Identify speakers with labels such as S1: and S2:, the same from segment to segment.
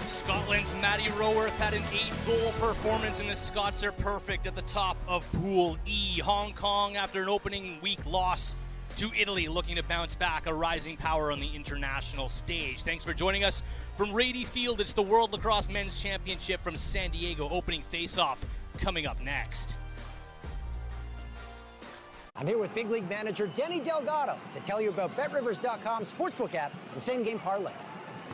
S1: Scotland's Matty Roworth had an 8-goal performance, and the Scots are perfect at the top of Pool E. Hong Kong, after an opening week loss to Italy, looking to bounce back, a rising power on the international stage. Thanks for joining us from Rady Field. It's the World Lacrosse Men's Championship from San Diego, opening face-off coming up next.
S2: I'm here with Big League manager Denny Delgado to tell you about BetRivers.com's sportsbook app and same-game parlays.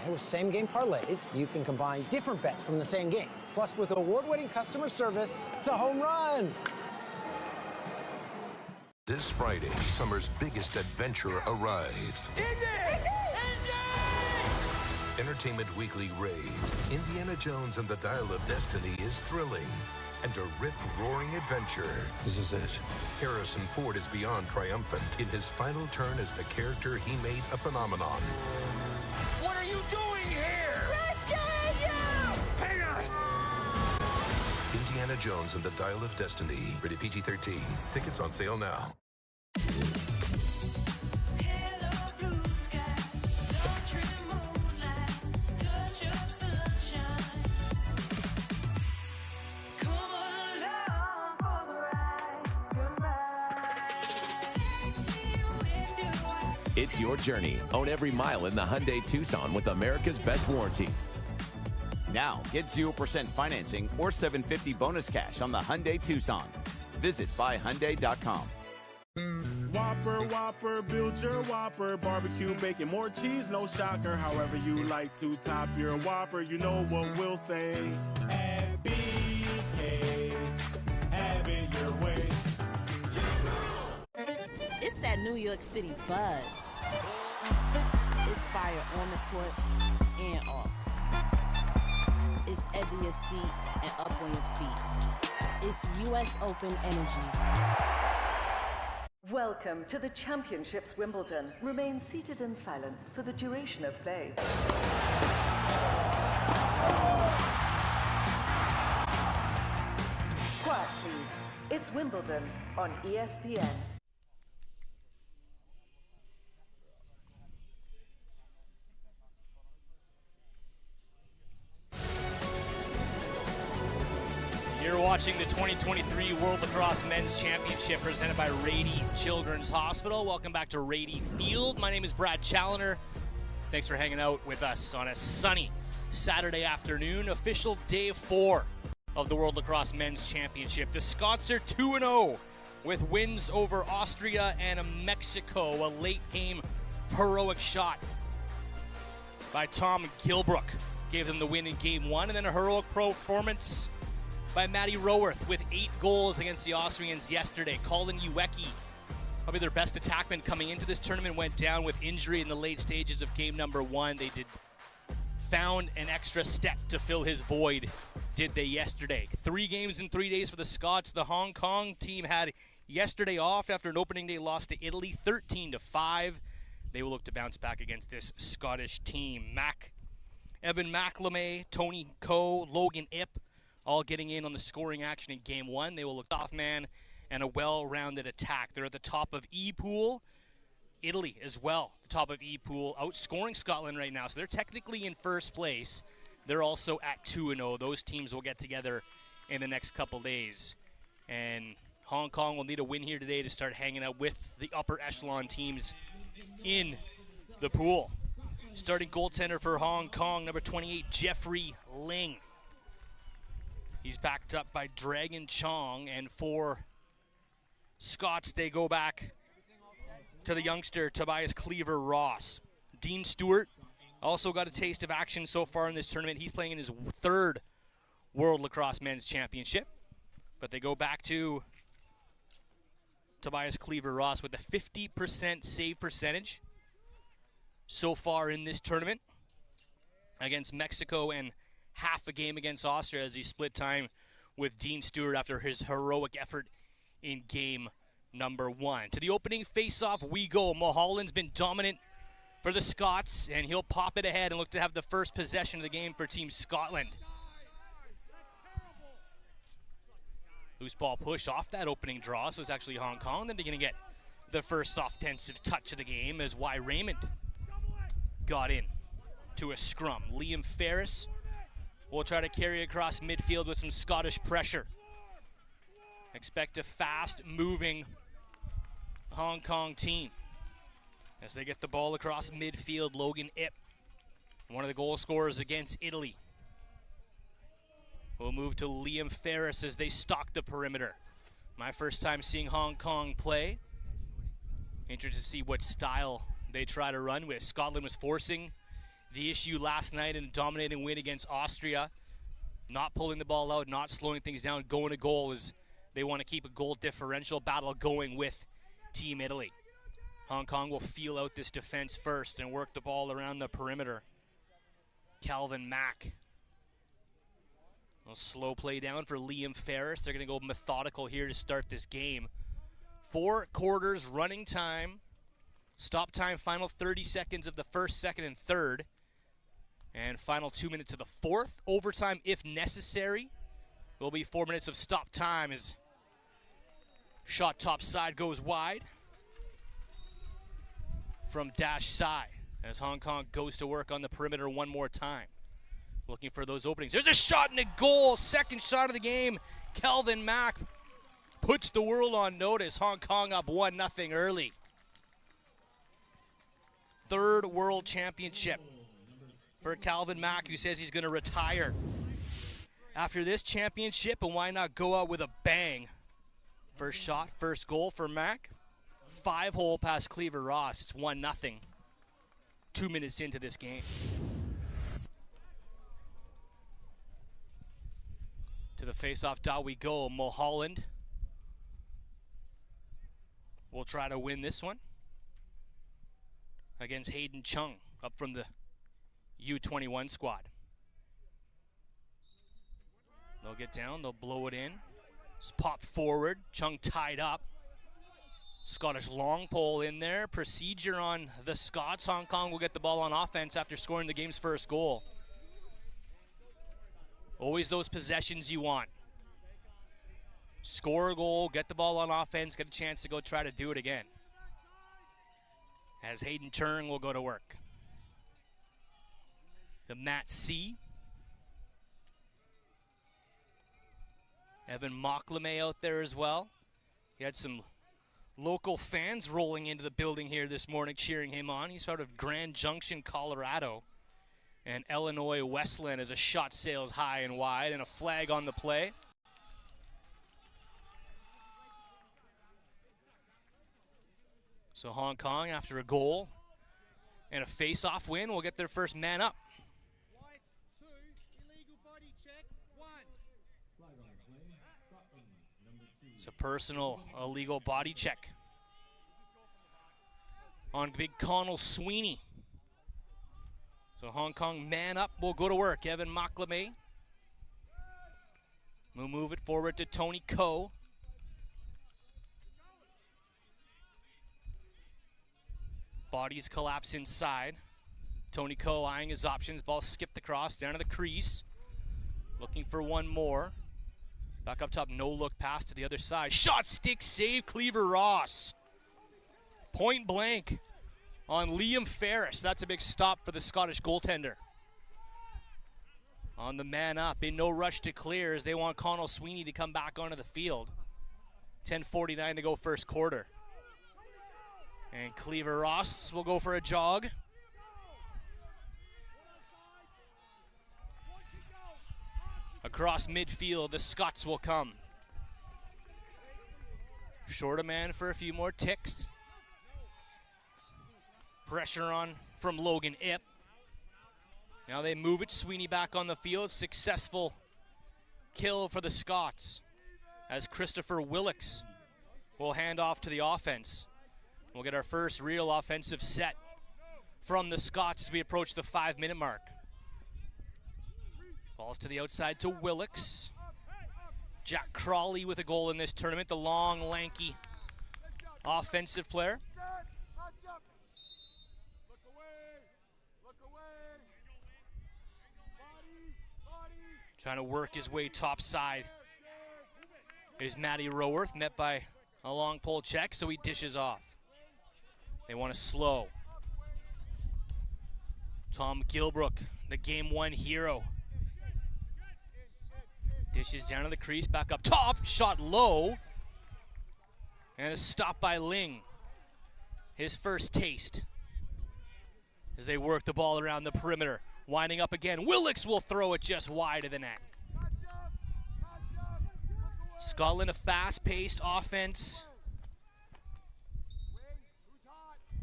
S2: And with same-game parlays, you can combine different bets from the same game. Plus, with award-winning customer service, it's a home run.
S3: This Friday, summer's biggest adventure arrives. Entertainment Weekly raves. Indiana Jones and the Dial of Destiny is thrilling. And a rip-roaring adventure.
S4: This is it.
S3: Harrison Ford is beyond triumphant in his final turn as the character he made a phenomenon.
S5: What are you doing here?
S6: Rescuing you!
S5: Hang on!
S3: Indiana Jones and the Dial of Destiny. Rated PG-13. Tickets on sale now.
S7: It's your journey. Own every mile in the Hyundai Tucson with America's best warranty.
S8: Now, get 0% financing or $750 bonus cash on the Hyundai Tucson. Visit buyhyundai.com.
S9: Whopper, Whopper, build your Whopper. Barbecue, bacon, more cheese, no shocker. However you like to top your Whopper, you know what we'll say. At BK, have it your way.
S10: It's that New York City buzz. It's fire on the court and off. It's edge of your seat and up on your feet. It's U.S. Open energy.
S11: Welcome to the Championships Wimbledon. Remain seated and silent for the duration of play. Quiet, please. It's Wimbledon on ESPN.
S1: You're watching the 2023 World Lacrosse Men's Championship presented by Rady Children's Hospital. Welcome back to Rady Field. My name is Brad Challoner. Thanks for hanging out with us on a sunny Saturday afternoon. Official day 4 of the World Lacrosse Men's Championship. The Scots are 2-0 with wins over Austria and Mexico. A late game heroic shot by Tom Gilbrook gave them the win in game 1, and then a heroic performance by Matty Roworth with 8 goals against the Austrians yesterday. Colin Uecki, probably their best attackman coming into this tournament, went down with injury in the late stages of game number 1. They found an extra step to fill his void, did they yesterday. 3 games in 3 days for the Scots. The Hong Kong team had yesterday off after an opening day loss to Italy, 13-5. They will look to bounce back against this Scottish team. Evan McLemay, Tony Coe, Logan Ip, all getting in on the scoring action in game 1. They will look off man and a well-rounded attack. They're at the top of E pool. Italy as well, the top of E pool, outscoring Scotland right now. So they're technically in first place. They're also at 2-0. Those teams will get together in the next couple days. And Hong Kong will need a win here today to start hanging out with the upper echelon teams in the pool. Starting goaltender for Hong Kong, number 28, Jeffrey Ling. He's backed up by Dragon Chong, and for Scots, they go back to the youngster Tobias Cleaver-Ross. Dean Stewart also got a taste of action so far in this tournament. He's playing in his 3rd World Lacrosse Men's Championship. But they go back to Tobias Cleaver-Ross with a 50% save percentage so far in this tournament against Mexico, and half a game against Austria as he split time with Dean Stewart after his heroic effort in game number 1. To the opening face-off we go. Mulholland's been dominant for the Scots, and he'll pop it ahead and look to have the first possession of the game for Team Scotland. Loose ball push off that opening draw, so it's actually Hong Kong. Then beginning to get the first offensive touch of the game as Y. Raymond got in to a scrum. Liam Ferris will try to carry across midfield with some Scottish pressure. Expect a fast-moving Hong Kong team as they get the ball across midfield. Logan Ip, one of the goal scorers against Italy. We'll move to Liam Ferris as they stalk the perimeter. My first time seeing Hong Kong play. Interested to see what style they try to run with. Scotland was forcing the issue last night in a dominating win against Austria. Not pulling the ball out, not slowing things down, going to goal as they want to keep a goal differential battle going with Team Italy. Hong Kong will feel out this defense first and work the ball around the perimeter. Calvin Mack. A slow play down for Liam Ferris. They're going to go methodical here to start this game. 4 quarters running time. Stop time, final 30 seconds of the first, second, and third. And final 2 minutes of the fourth. Overtime if necessary. Will be 4 minutes of stop time as shot top side goes wide from Dash Sai as Hong Kong goes to work on the perimeter one more time. Looking for those openings. There's a shot and a goal. Second shot of the game. Calvin Mack puts the world on notice. Hong Kong up 1-0 early. Third world championship for Calvin Mack, who says he's going to retire after this championship, and why not go out with a bang? First shot, first goal for Mack. 5-hole past Cleaver Ross. It's 1-0. 2 minutes into this game. To the face-off dot we go. Mulholland will try to win this one against Hayden Chung, up from the U21 squad. They'll get down, they'll blow it in. It's popped forward, Chung tied up. Scottish long pole in there. Procedure on the Scots. Hong Kong will get the ball on offense after scoring the game's first goal. Always those possessions you want. Score a goal, get the ball on offense, get a chance to go try to do it again. As Hayden Chung will go to work. The Matt C. Evan Mocklame out there as well. He had some local fans rolling into the building here this morning cheering him on. He's out of Grand Junction, Colorado. And Illinois Westland as a shot sails high and wide and a flag on the play. So Hong Kong, after a goal and a face-off win, will get their first man up. It's a personal illegal body check on big Connell Sweeney. So Hong Kong man up, will go to work. Evan Mocklame will move it forward to Tony Coe. Bodies collapse inside. Tony Coe eyeing his options. Ball skipped across down to the crease. Looking for one more. Back up top, no look pass to the other side. Shot, stick, save, Cleaver Ross. Point blank on Liam Ferris. That's a big stop for the Scottish goaltender. On the man up, in no rush to clear as they want Connell Sweeney to come back onto the field. 10:49 to go first quarter. And Cleaver Ross will go for a jog. Across midfield, the Scots will come. Short a man for a few more ticks. Pressure on from Logan Ip. Now they move it. Sweeney back on the field. Successful kill for the Scots as Christopher Willix will hand off to the offense. We'll get our first real offensive set from the Scots as we approach the 5-minute mark. Balls to the outside to Willix. Jack Crawley with a goal in this tournament, the long, lanky offensive player. Trying to work his way top side is Matty Roworth, met by a long pole check, so he dishes off. They want to slow. Tom Gilbrook, the game one hero, Dishes down to the crease, back up top, shot low. And a stop by Ling. His first taste. As they work the ball around the perimeter. Winding up again. Willix will throw it just wide of the net. Scotland, a fast-paced offense.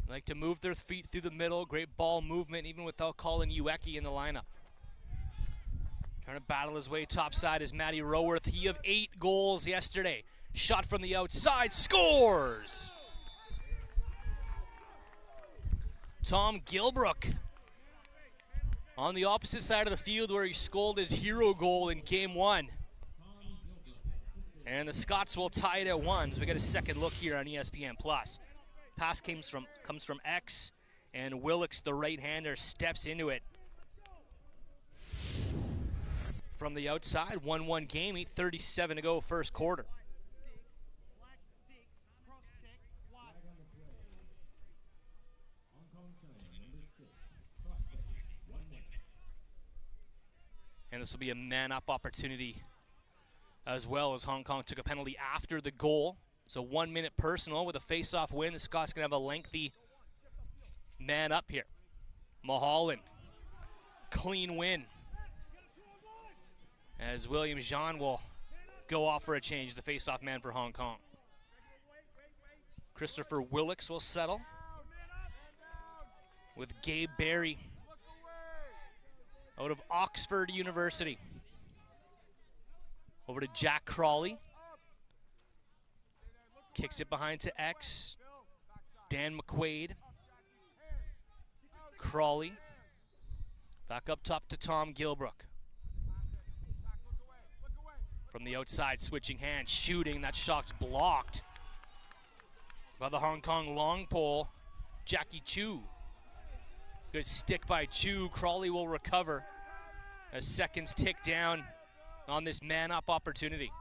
S1: Like to move their feet through the middle. Great ball movement, even without Colin Ueki in the lineup. Trying to battle his way topside is Matty Roworth. He of 8 goals yesterday. Shot from the outside, scores! Tom Gilbrook on the opposite side of the field where he scored his hero goal in game 1. And the Scots will tie it at 1. So we get a second look here on ESPN+. Pass comes from X, and Willix, the right-hander, steps into it. From the outside, 1-1 game, 8:37 to go, first quarter. And this will be a man-up opportunity as well, as Hong Kong took a penalty after the goal. So 1 minute personal with a face-off win. The Scots going to have a lengthy man up here. Mulholland, clean win. As William Jean will go off for a change, the face-off man for Hong Kong. Christopher Willix will settle with Gabe Barry out of Oxford University. Over to Jack Crawley. Kicks it behind to X. Dan McQuaid. Crawley. Back up top to Tom Gilbrook. From the outside, switching hands, shooting. That shot's blocked by the Hong Kong long pole, Jackie Chu. Good stick by Chu. Crawley will recover as seconds tick down on this man-up opportunity.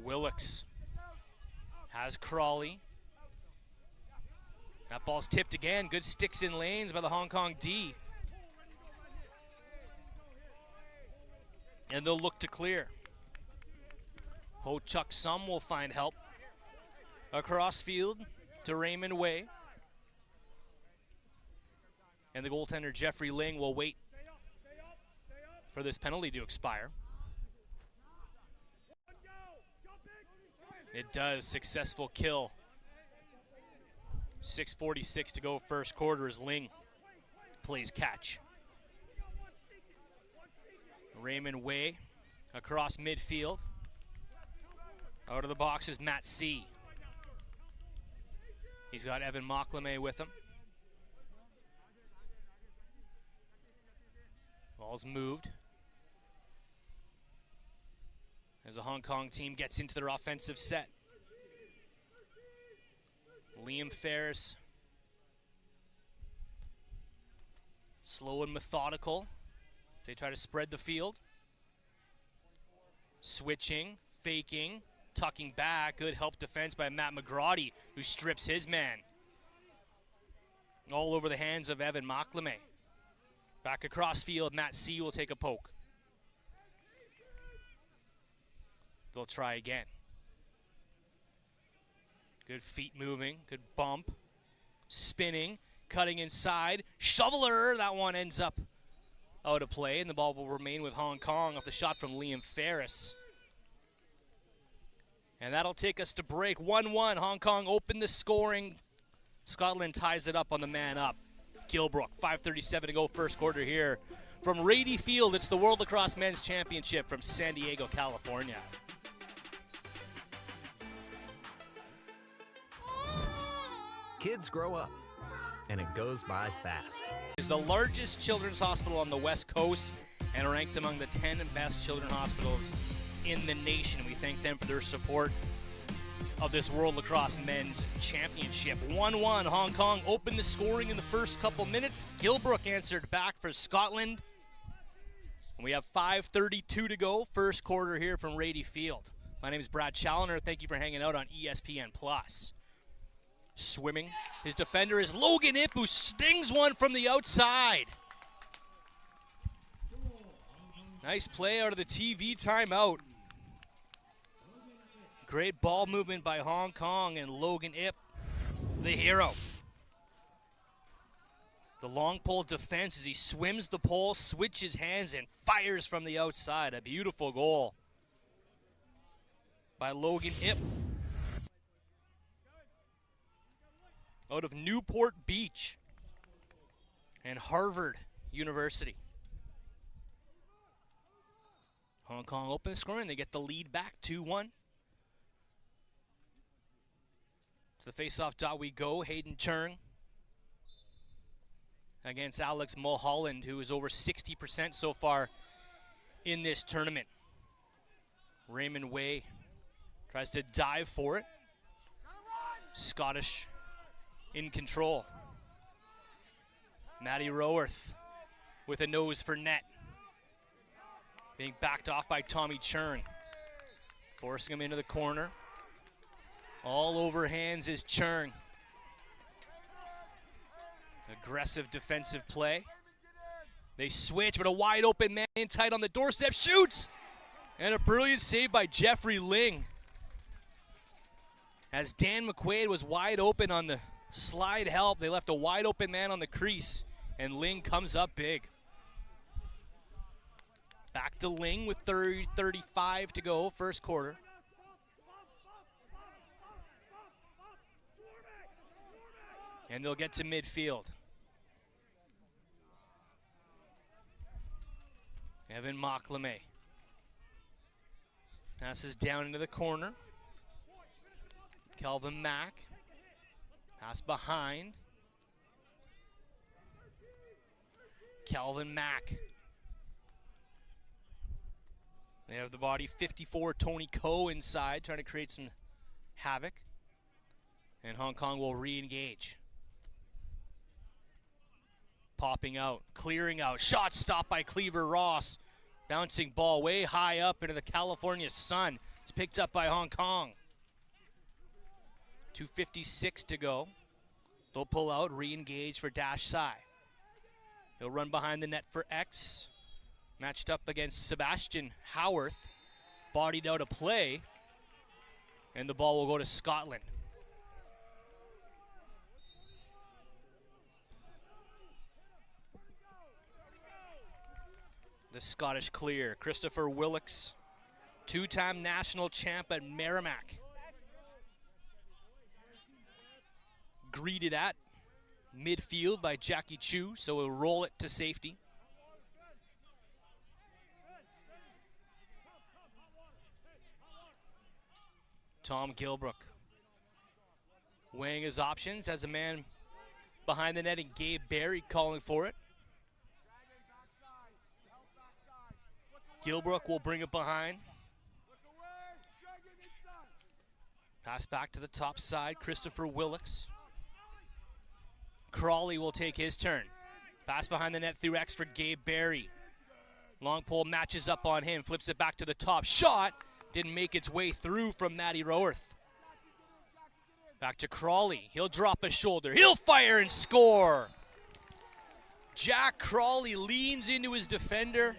S1: Willix has Crawley. That ball's tipped again. Good sticks in lanes by the Hong Kong D. And they'll look to clear. Ho Chuk Sum will find help. Across field to Raymond Way. And the goaltender Jeffrey Ling will wait for this penalty to expire. It does. Successful kill. 6:46 to go first quarter as Ling plays catch. Raymond Way across midfield. Out of the box is Matt C. He's got Evan Mocklame with him. Ball's moved as the Hong Kong team gets into their offensive set. Liam Ferris, slow and methodical as they try to spread the field. Switching, faking, tucking back. Good help defense by Matt McGrady, who strips his man. All over the hands of Evan Mocklame. Back across field, Matt C. will take a poke. They'll try again. Good feet moving, good bump. Spinning, cutting inside. Shoveler, that one ends up out of play, and the ball will remain with Hong Kong off the shot from Liam Ferris. And that'll take us to break. 1-1, Hong Kong opened the scoring. Scotland ties it up on the man up. Gilbrook, 5:37 to go first quarter here. From Rady Field, it's the World Lacrosse Men's Championship from San Diego, California.
S4: Kids grow up, and it goes by fast.
S1: It's the largest children's hospital on the West Coast and ranked among the 10 best children's hospitals in the nation. We thank them for their support of this World Lacrosse Men's Championship. 1-1, Hong Kong opened the scoring in the first couple minutes. Gilbrook answered back for Scotland. And we have 5:32 to go, first quarter here from Rady Field. My name is Brad Challoner. Thank you for hanging out on ESPN+. Swimming. His defender is Logan Ip, who stings one from the outside. Nice play out of the TV timeout. Great ball movement by Hong Kong and Logan Ip, the hero. The long pole defense as he swims the pole, switches hands, and fires from the outside. A beautiful goal by Logan Ip. Out of Newport Beach and Harvard University. Hong Kong open scoring. They get the lead back 2-1. To the face-off dot we go. Hayden Chung against Alex Mulholland, who is over 60% so far in this tournament. Raymond Way tries to dive for it. Scottish in control. Matty Roworth with a nose for net. Being backed off by Tommy Churn. Forcing him into the corner. All over hands is Churn. Aggressive defensive play. They switch, but a wide open man in tight on the doorstep. Shoots! And a brilliant save by Jeffrey Ling. As Dan McQuaid was wide open on the slide help, they left a wide open man on the crease, and Ling comes up big. Back to Ling with 35 to go, first quarter. And they'll get to midfield. Evan Mockleme passes down into the corner. Kelvin Mack. Pass behind. Kelvin Mack. They have the body 54, Tony Coe inside, trying to create some havoc. And Hong Kong will re-engage. Popping out, clearing out, shot stopped by Cleaver Ross. Bouncing ball way high up into the California sun. It's picked up by Hong Kong. 2:56 to go. They'll pull out, re-engage for Dash Sai. He'll run behind the net for X. Matched up against Sebastian Howarth. Bodied out a play. And the ball will go to Scotland. The Scottish clear. Christopher Willocks, two-time national champ at Merrimack. Greeted at midfield by Jackie Chu, so he'll roll it to safety. Tom Gilbrook weighing his options, has a man behind the net and Gabe Barry calling for it. Gilbrook will bring it behind. Pass back to the top side, Christopher Willocks. Crawley will take his turn. Pass behind the net through X for Gabe Barry. Long pole matches up on him, flips it back to the top. Shot! Didn't make its way through from Matty Roworth. Back to Crawley. He'll drop a shoulder. He'll fire and score! Jack Crawley leans into his defender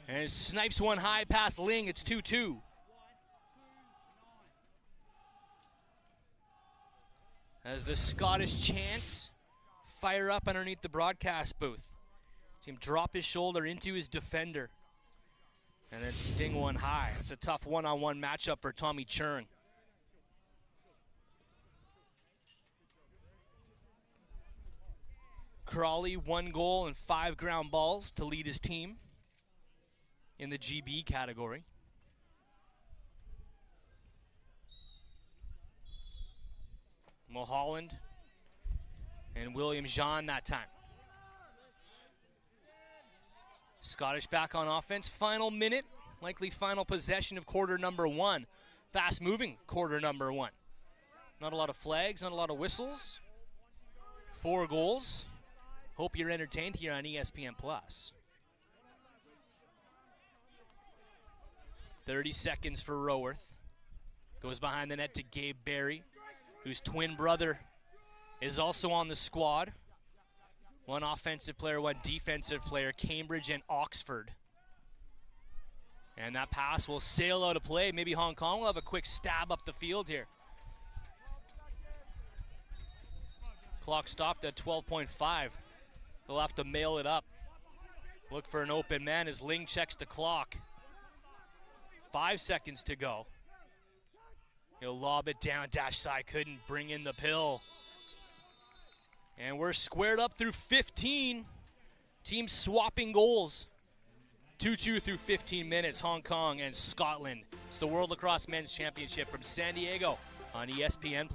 S1: and snipes one high past Ling. It's 2-2. As the Scottish chants fire up underneath the broadcast booth. See him drop his shoulder into his defender and then sting one high. It's a tough one-on-one matchup for Tommy Churn. Crawley, 1 goal and 5 ground balls to lead his team in the GB category. Mulholland and William Jean that time. Scottish back on offense. Final minute, likely final possession of quarter number 1. Fast-moving quarter number 1. Not a lot of flags, not a lot of whistles. 4 goals. Hope you're entertained here on ESPN+. 30 seconds for Roworth. Goes behind the net to Gabe Barry, whose twin brother is also on the squad. One offensive player, one defensive player, Cambridge and Oxford. And that pass will sail out of play. Maybe Hong Kong will have a quick stab up the field here. Clock stopped at 12.5. They'll have to mail it up. Look for an open man as Ling checks the clock. 5 seconds to go. He'll lob it down. Dash side couldn't bring in the pill. And we're squared up through 15. Teams swapping goals. 2-2 through 15 minutes, Hong Kong and Scotland. It's the World Lacrosse Men's Championship from San Diego on ESPN+.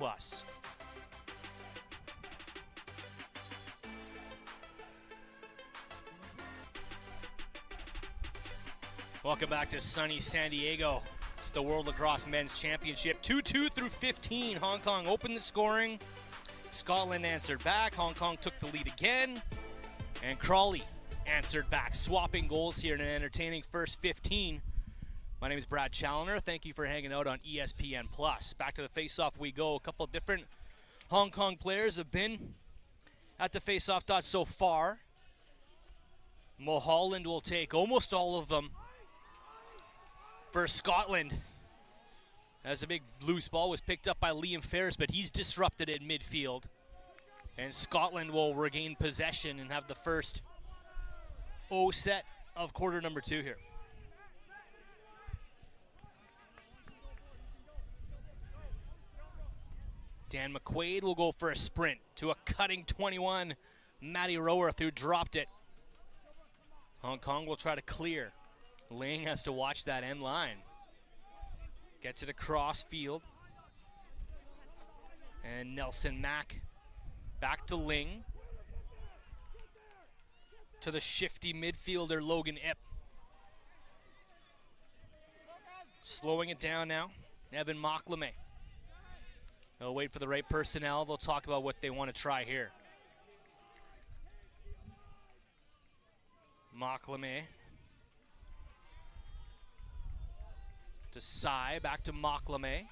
S1: Welcome back to sunny San Diego. It's the World Lacrosse Men's Championship. 2-2 through 15. Hong Kong opened the scoring. Scotland answered back. Hong Kong took the lead again. And Crawley answered back. Swapping goals here in an entertaining first 15. My name is Brad Challoner. Thank you for hanging out on ESPN+. Back to the face-off we go. A couple different Hong Kong players have been at the face-off dot so far. Mulholland will take almost all of them. For Scotland, as a big loose ball was picked up by Liam Ferris, but he's disrupted it in midfield. And Scotland will regain possession and have the first set of quarter number 2 here. Dan McQuaid will go for a sprint to a cutting 21, Matty Roworth, who dropped it. Hong Kong will try to clear. Ling has to watch that end line. Get to the cross field. And Nelson Mack back to Ling. To the shifty midfielder Logan Ip. Slowing it down now, Evan Mocklame. They'll wait for the right personnel. They'll talk about what they want to try here. Mocklame. To Sai, back to Mocklame.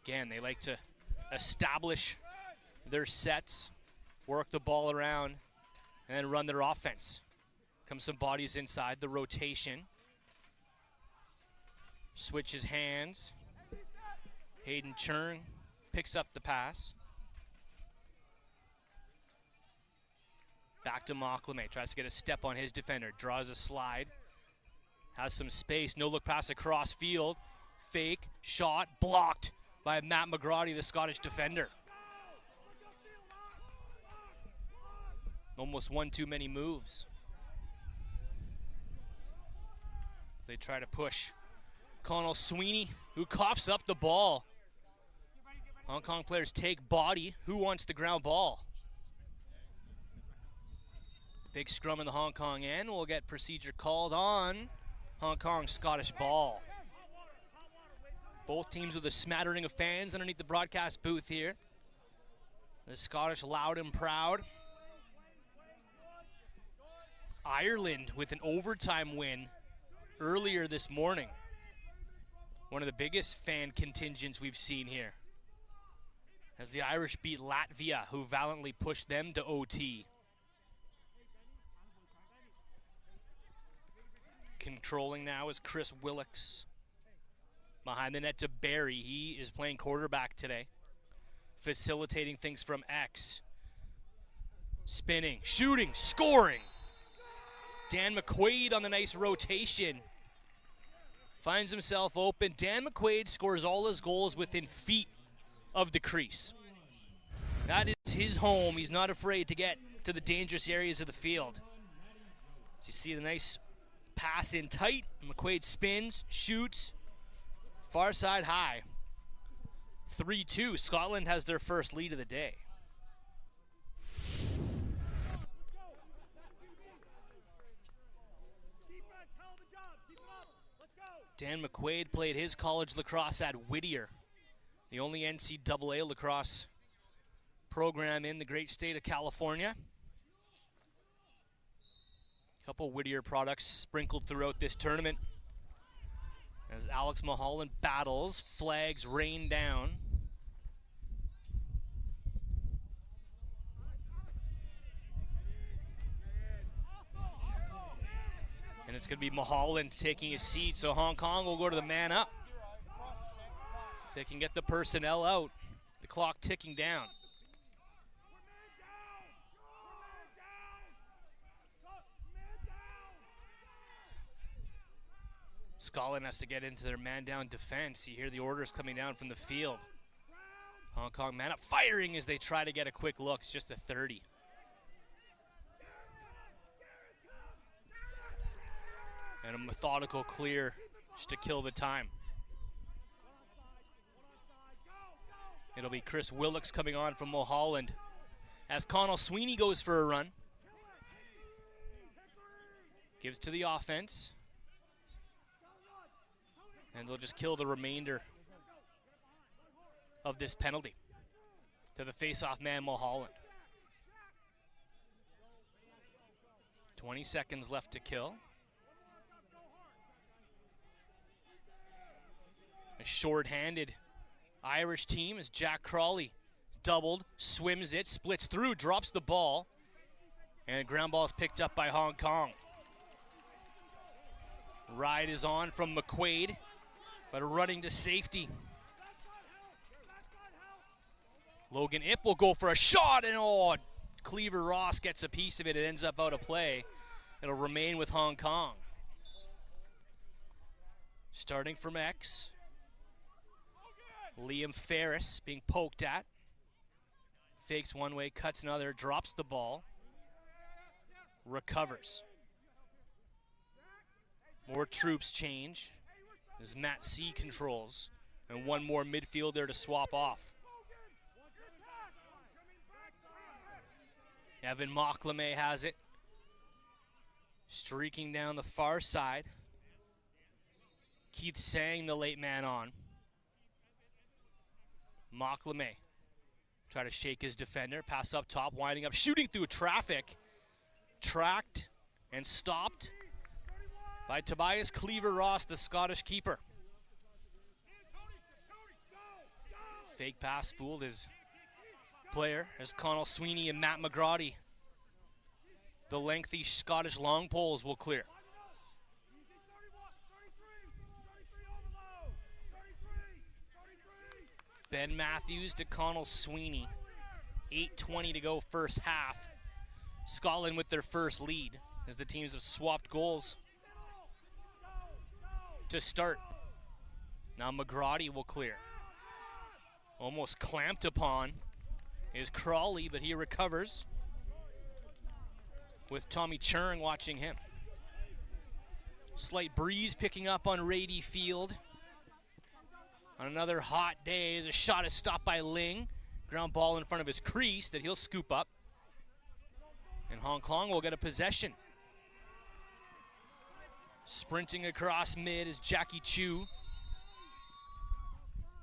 S1: Again, they like to establish their sets, work the ball around, and then run their offense. Comes some bodies inside, the rotation. Switches hands. Hayden Churn picks up the pass. Back to Mocklame, tries to get a step on his defender, draws a slide, has some space, no look pass across field, fake, shot, blocked by Matt McGrady, the Scottish defender. Almost one too many moves. They try to push Connell Sweeney, who coughs up the ball. Hong Kong players take body. Who wants the ground ball? Big scrum in the Hong Kong end. We'll get procedure called on Hong Kong Scottish ball. Both teams with a smattering of fans underneath the broadcast booth here. The Scottish loud and proud. Ireland with an overtime win earlier this morning. One of the biggest fan contingents we've seen here. As the Irish beat Latvia, who valiantly pushed them to OT. Controlling now is Chris Willix. Behind the net to Barry. He is playing quarterback today. Facilitating things from X. Spinning, shooting, scoring. Dan McQuaid on the nice rotation. Finds himself open. Dan McQuaid scores all his goals within feet of the crease. That is his home. He's not afraid to get to the dangerous areas of the field. As you see the nice pass in tight. McQuaid spins, shoots. Far side high. 3-2. Scotland has their first lead of the day. Dan McQuaid played his college lacrosse at Whittier, the only NCAA lacrosse program in the great state of California. A couple Whittier products sprinkled throughout this tournament. As Alex Mulholland battles, flags rain down. And it's going to be Mulholland taking his seat, so Hong Kong will go to the man up. If they can get the personnel out, the clock ticking down. Scotland has to get into their man-down defense. You hear the orders coming down from the field. Hong Kong man up, firing as they try to get a quick look. It's just a 30. And a methodical clear just to kill the time. It'll be Chris Willocks coming on from Mulholland as Connell Sweeney goes for a run. Gives to the offense. And they'll just kill the remainder of this penalty to the face-off man, Mulholland. 20 seconds left to kill. A short-handed Irish team as Jack Crawley doubled, swims it, splits through, drops the ball, and ground ball is picked up by Hong Kong. Ride is on from McQuaid, but running to safety. Logan Ip will go for a shot, and Cleaver Ross gets a piece of it. It ends up out of play. It'll remain with Hong Kong. Starting from X. Liam Ferris being poked at. Fakes one way, cuts another, drops the ball. Recovers. More troops change as Matt C controls. And one more midfielder to swap off. Evan Mocklame has it. Streaking down the far side. Keith Sang, the late man on. Mocklame try to shake his defender. Pass up top, winding up, shooting through traffic. Tracked and stopped by Tobias Cleaver-Ross, the Scottish keeper. Fake pass fooled his player as Connell Sweeney and Matt McGrady. The lengthy Scottish long poles will clear. Ben Matthews to Connell Sweeney. 8:20 to go first half. Scotland with their first lead as the teams have swapped goals to start. Now McGrady will clear. Almost clamped upon is Crawley, but he recovers with Tommy Churn watching him. Slight breeze picking up on Rady Field. On another hot day, as a shot is stopped by Ling. Ground ball in front of his crease that he'll scoop up. And Hong Kong will get a possession. Sprinting across mid is Jackie Chu.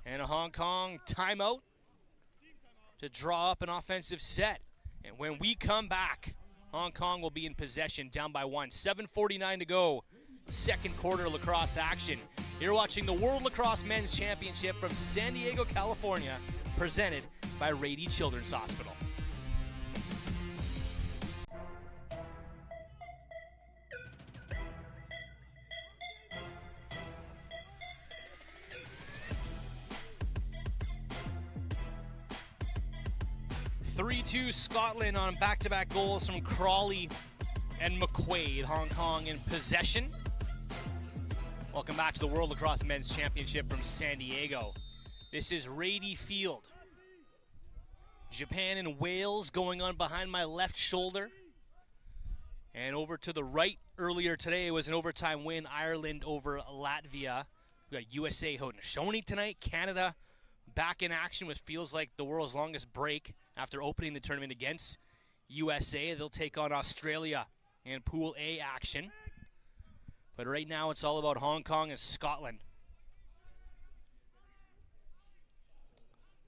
S1: And a Hong Kong timeout to draw up an offensive set. And when we come back, Hong Kong will be in possession, down by 1. 7:49 to go. Second quarter lacrosse action. You're watching the World Lacrosse Men's Championship from San Diego, California, presented by Rady Children's Hospital. (3-2) Scotland on back-to-back goals from Crawley and McQuaid. Hong Kong in possession. Welcome back to the World Lacrosse Men's Championship from San Diego. This is Rady Field. Japan and Wales going on behind my left shoulder. And over to the right earlier today was an overtime win, Ireland over Latvia. We got USA Haudenosaunee tonight, Canada back in action, which feels like the world's longest break after opening the tournament against USA. They'll take on Australia in Pool A action. But right now it's all about Hong Kong and Scotland.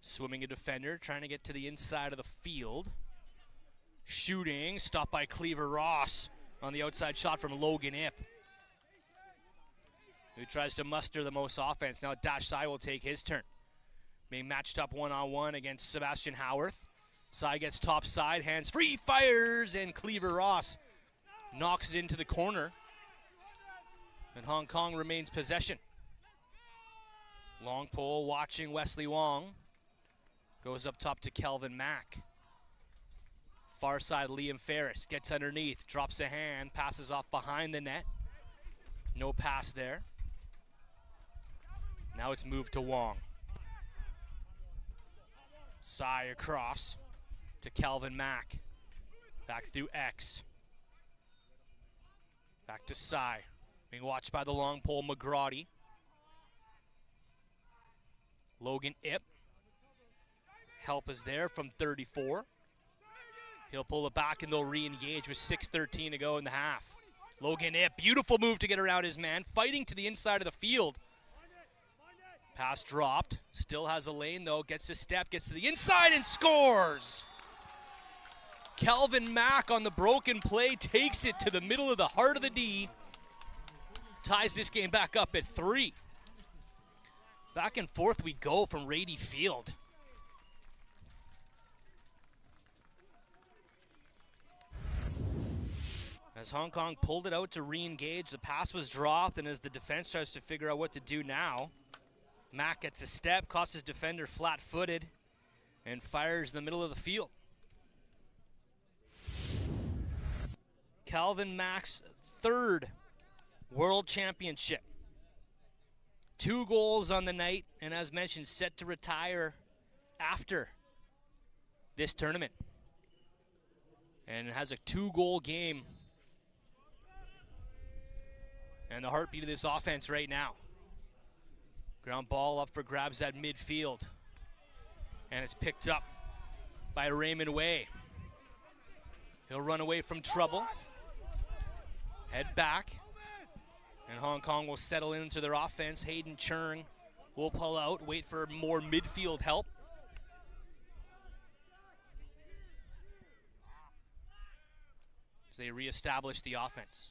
S1: Swimming a defender, trying to get to the inside of the field. Shooting, stopped by Cleaver Ross on the outside shot from Logan Ip, who tries to muster the most offense. Now Dash Sai will take his turn. Being matched up one-on-one against Sebastian Howarth. Sai gets top side, hands free, fires, and Cleaver Ross knocks it into the corner. And Hong Kong remains possession. Long pole watching Wesley Wong. Goes up top to Kelvin Mack. Far side, Liam Ferris gets underneath, drops a hand, passes off behind the net. No pass there. Now it's moved to Wong. Sai across to Kelvin Mack. Back through X. Back to Sai. Being watched by the long pole, McGrady. Logan Ip. Help is there from 34. He'll pull it back and they'll re-engage with 6:13 to go in the half. Logan Ip, beautiful move to get around his man, fighting to the inside of the field. Pass dropped, still has a lane though, gets a step, gets to the inside and scores! Kelvin Mack on the broken play takes it to the middle of the heart of the D. Ties this game back up at 3. Back and forth we go from Rady Field. As Hong Kong pulled it out to re-engage, the pass was dropped, and as the defense tries to figure out what to do now, Mack gets a step, costs his defender flat-footed, and fires in the middle of the field. Calvin Mack's 3rd World Championship. 2 goals on the night, and as mentioned, set to retire after this tournament. And has a 2-goal game. And the heartbeat of this offense right now. Ground ball up for grabs at midfield. And it's picked up by Raymond Way. He'll run away from trouble. Head back. And Hong Kong will settle into their offense. Hayden Churn will pull out, wait for more midfield help. As they reestablish the offense.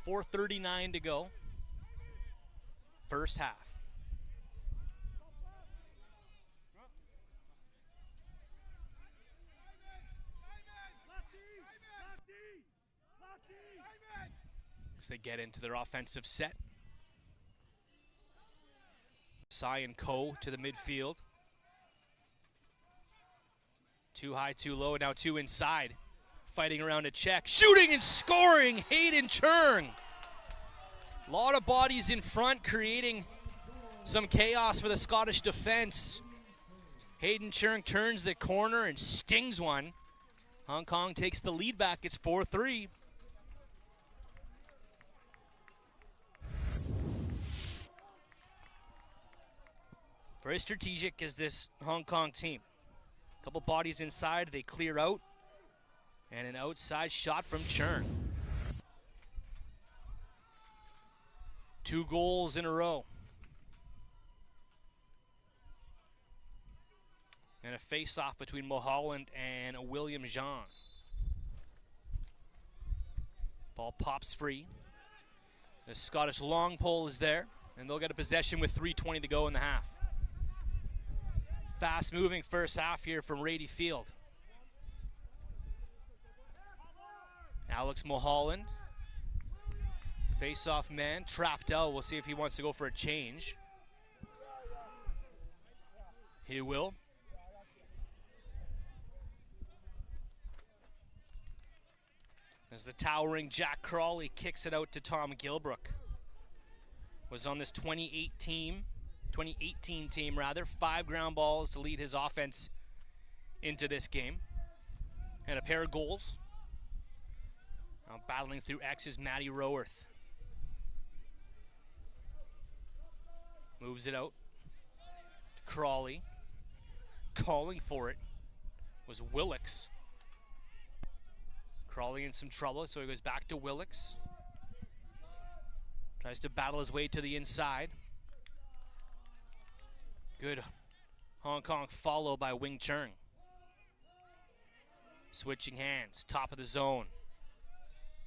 S1: 4:39 to go. First half. As they get into their offensive set. Sai and Ko to the midfield. 2 high, 2 low, now 2 inside. Fighting around a check. Shooting and scoring, Hayden Churn. A lot of bodies in front, creating some chaos for the Scottish defense. Hayden Churn turns the corner and stings one. Hong Kong takes the lead back. It's 4-3. Very strategic is this Hong Kong team. Couple bodies inside, they clear out. And an outside shot from Churn. 2 goals in a row. And a face-off between Mulholland and William Jean. Ball pops free. The Scottish long pole is there, and they'll get a possession with 3:20 to go in the half. Fast-moving first half here from Rady Field. Alex Mulholland. Face-off man, trapped out. We'll see if he wants to go for a change. He will. As the towering Jack Crawley kicks it out to Tom Gilbrook. Was on this 2018 team, 5 ground balls to lead his offense into this game. And a pair of goals. Now battling through X is Matty Roworth. Moves it out to Crawley. Calling for it was Willix. Crawley in some trouble, so he goes back to Willix. Tries to battle his way to the inside. Good Hong Kong follow by Wing Churn. Switching hands, top of the zone.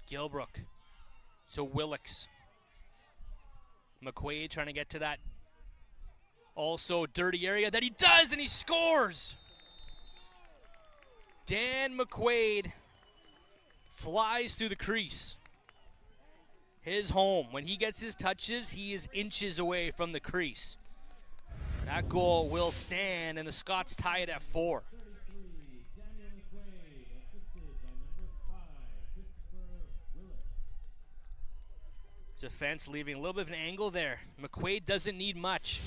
S1: Gilbrook to Willix. McQuaid trying to get to that also dirty area that he does, and he scores! Dan McQuaid flies through the crease. his home. When he gets his touches, he is inches away from the crease. That goal will stand, and the Scots tie it at 4. Defense leaving a little bit of an angle there. McQuaid doesn't need much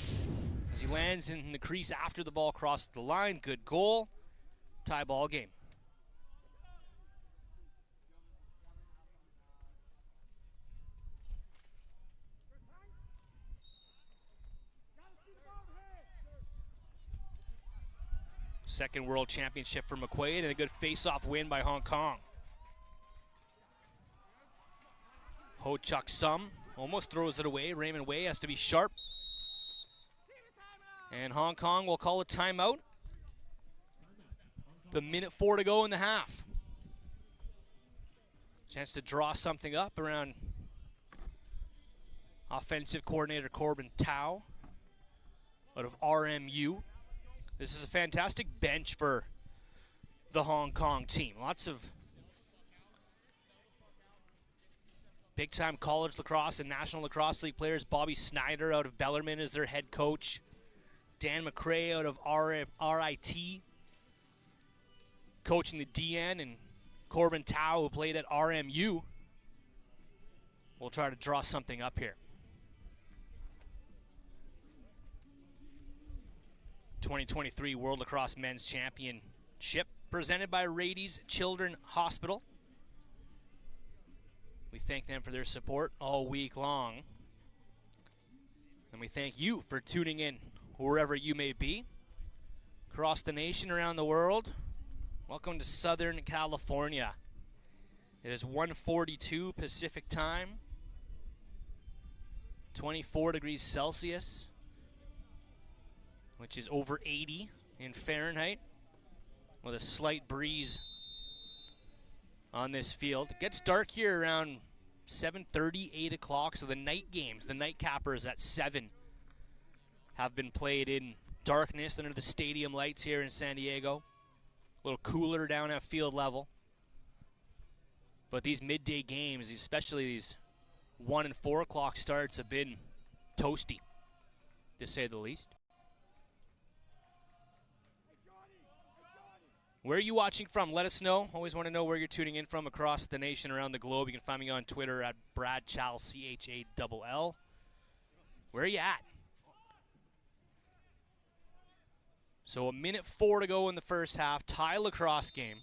S1: as he lands in the crease after the ball crossed the line. Good goal. Tie ball game. Second World Championship for McQuaid, and a good face-off win by Hong Kong. Ho Chuk Sum almost throws it away. Raymond Wei has to be sharp. And Hong Kong will call a timeout. The minute 4 to go in the half. Chance to draw something up around offensive coordinator Corbin Tao out of RMU. This is a fantastic bench for the Hong Kong team. Lots of big-time college lacrosse and National Lacrosse League players. Bobby Snyder out of Bellarmine is their head coach. Dan McRae out of RIT, coaching the DN, and Corbin Tao, who played at RMU. We'll try to draw something up here. 2023 World Lacrosse Men's Championship presented by Rady's Children's Hospital. We thank them for their support all week long. And we thank you for tuning in wherever you may be. Across the nation, around the world. Welcome to Southern California. It is 1:42 Pacific time. 24 degrees Celsius, which is over 80 in Fahrenheit, with a slight breeze on this field. It gets dark here around 7:30, 8 o'clock, so the night games, the night cappers at 7, have been played in darkness under the stadium lights here in San Diego. A little cooler down at field level. But these midday games, especially these 1 and 4 o'clock starts, have been toasty, to say the least. Where are you watching from? Let us know. Always want to know where you're tuning in from across the nation, around the globe. You can find me on Twitter at Brad Chal, CHALL. Where are you at? So 1:04 to go in the first half. Tie lacrosse game.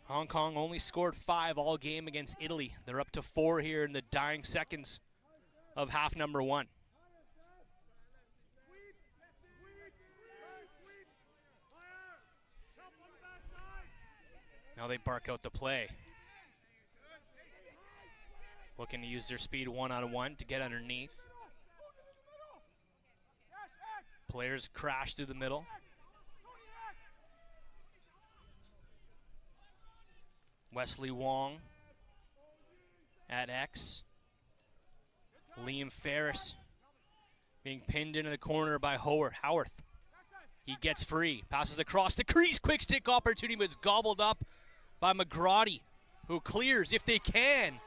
S1: Hong Kong only scored 5 all game against Italy. They're up to 4 here in the dying seconds of half number 1. Now they bark out the play. Looking to use their speed one-on-one to get underneath. Players crash through the middle. Wesley Wong at X. Liam Ferris being pinned into the corner by Howarth. He gets free, passes across the crease, quick stick opportunity, but it's gobbled up by McGrady, who clears if they can.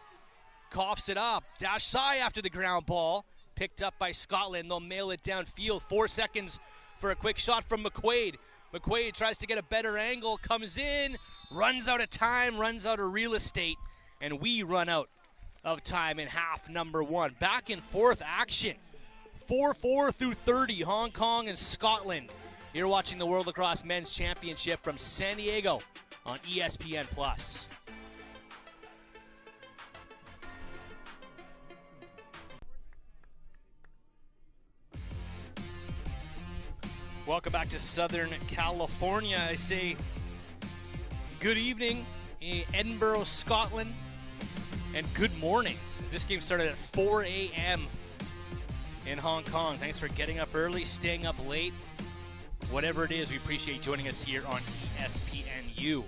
S1: Coughs it up. Dash Sai after the ground ball. Picked up by Scotland. They'll mail it downfield. 4 seconds for a quick shot from McQuaid. McQuaid tries to get a better angle, comes in, runs out of time, runs out of real estate, and we run out of time in half number 1. Back and forth action. 4-4 through 30, Hong Kong and Scotland. You're watching the World Lacrosse Men's Championship from San Diego on ESPN+. Welcome back to Southern California. I say good evening in Edinburgh, Scotland, and good morning, as this game started at 4 a.m. in Hong Kong. Thanks for getting up early, staying up late. Whatever it is, we appreciate you joining us here on ESPNU.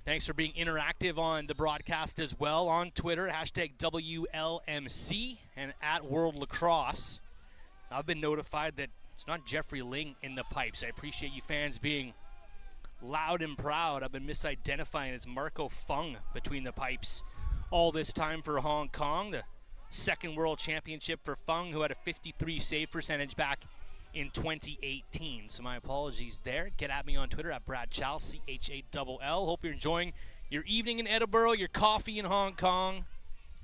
S1: Thanks for being interactive on the broadcast as well on Twitter, hashtag WLMC and at World Lacrosse. I've been notified that It's not Jeffrey Ling in the pipes. I appreciate you fans being loud and proud. I've been misidentifying. It's Marco Fung between the pipes all this time for Hong Kong. The second world championship for Fung, who had a 53 save percentage back in 2018. So my apologies there. Get at me on Twitter at Brad Chal, CHALL. Hope you're enjoying your evening in Edinburgh, your coffee in Hong Kong.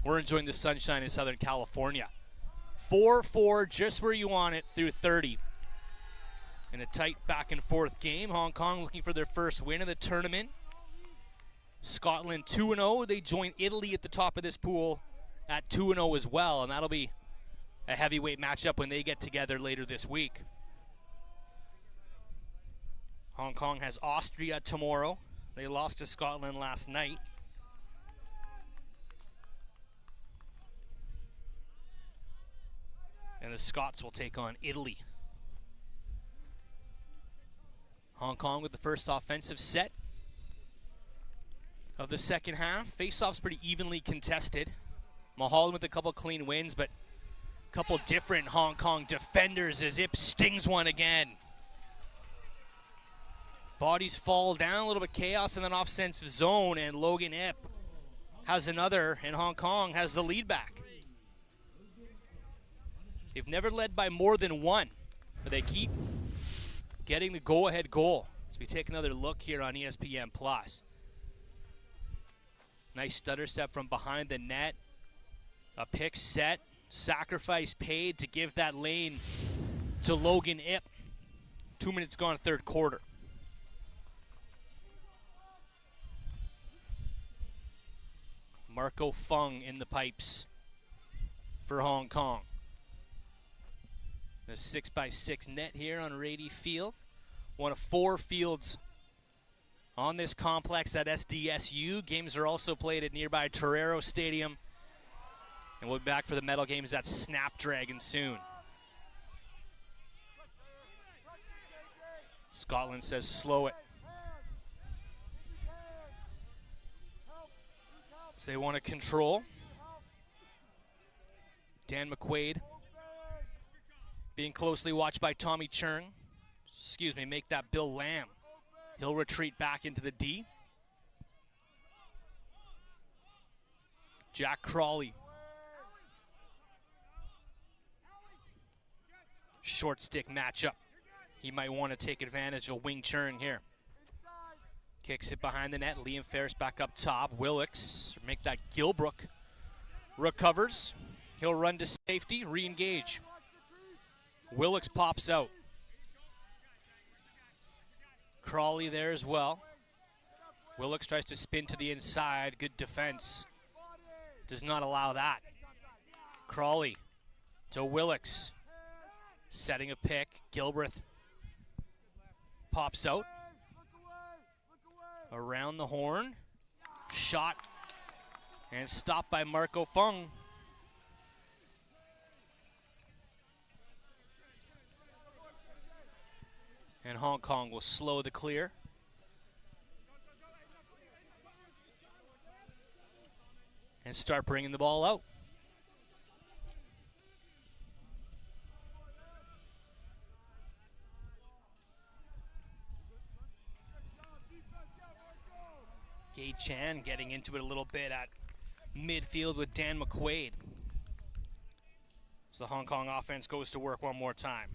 S1: We're enjoying the sunshine in Southern California. 4-4, just where you want it through 30. In a tight back and forth game, Hong Kong looking for their first win of the tournament. Scotland 2-0. They join Italy at the top of this pool at 2-0 as well, and that'll be a heavyweight matchup when they get together later this week. Hong Kong has Austria tomorrow. They lost to Scotland last night. And the Scots will take on Italy. Hong Kong with the first offensive set of the second half. Face-off's pretty evenly contested. Mulholland with a couple clean wins, but a couple different Hong Kong defenders as Ip stings one again. Bodies fall down, a little bit chaos in an offensive zone, and Logan Ip has another, and Hong Kong has the lead back. They've never led by more than one, but they keep getting the go-ahead goal. As we take another look here on ESPN+. Nice stutter step from behind the net. A pick set. Sacrifice paid to give that lane to Logan Ip. 2 minutes gone, third quarter. Marco Fung in the pipes for Hong Kong. The 6x6 net here on Rady Field. One of 4 fields on this complex at SDSU. Games are also played at nearby Torero Stadium. And we'll be back for the medal games at Snapdragon soon. Scotland says slow it. So they want to control. Dan McQuaid being closely watched by Tommy Churn. Make that Bill Lamb. He'll retreat back into the D. Jack Crawley. Short stick matchup. He might want to take advantage of Wing Churn here. Kicks it behind the net. Liam Ferris back up top. Willix, make that Gilbrook. Recovers. He'll run to safety, re-engage. Willix pops out. Crawley there as well. Willix tries to spin to the inside. Good defense. Does not allow that. Crawley to Willix. Setting a pick. Gilbreth pops out. Around the horn. Shot. And stopped by Marco Fung. And Hong Kong will slow the clear. And start bringing the ball out. Gay Chan getting into it a little bit at midfield with Dan McQuaid. So the Hong Kong offense goes to work one more time.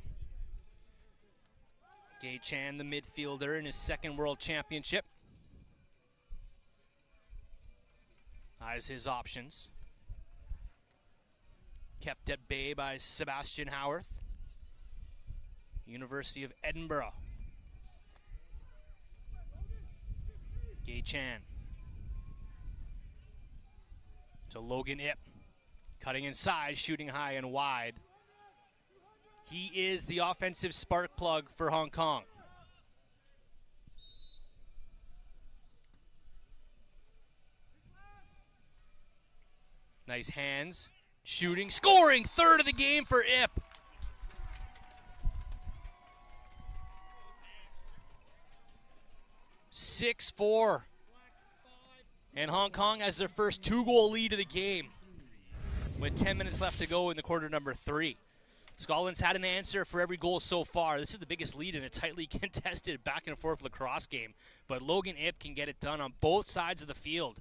S1: Gay Chan, the midfielder in his second World Championship. Eyes his options. Kept at bay by Sebastian Howarth. University of Edinburgh. Gay Chan. To Logan Ip. Cutting inside, shooting high and wide. He is the offensive spark plug for Hong Kong. Nice hands. Shooting, scoring, third of the game for Ip. (6-4). And Hong Kong has their first 2-goal lead of the game with 10 minutes left to go in the quarter number 3. Scotland's had an answer for every goal so far. This is the biggest lead in a tightly contested back-and-forth lacrosse game. But Logan Ip can get it done on both sides of the field.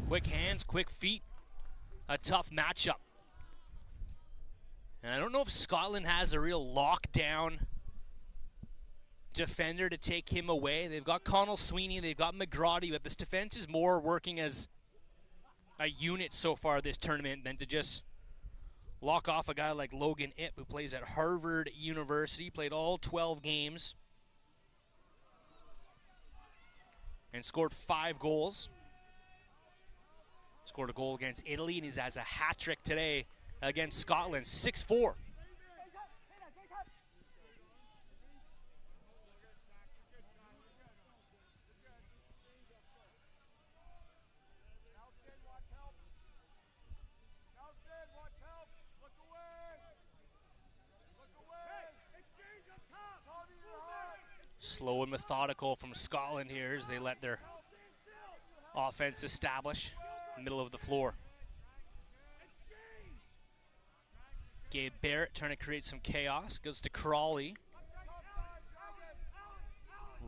S1: Quick hands, quick feet. A tough matchup. And I don't know if Scotland has a real lockdown defender to take him away. They've got Connell Sweeney, they've got McGrady, but this defense is more working as a unit so far this tournament than to just lock off a guy like Logan Ip, who plays at Harvard University, played all 12 games, and scored 5 goals. Scored a goal against Italy, and he has a hat trick today against Scotland, 6-4. Slow and methodical from Scotland here as they let their offense establish in the middle of the floor. Gabe Barrett trying to create some chaos. Goes to Crawley.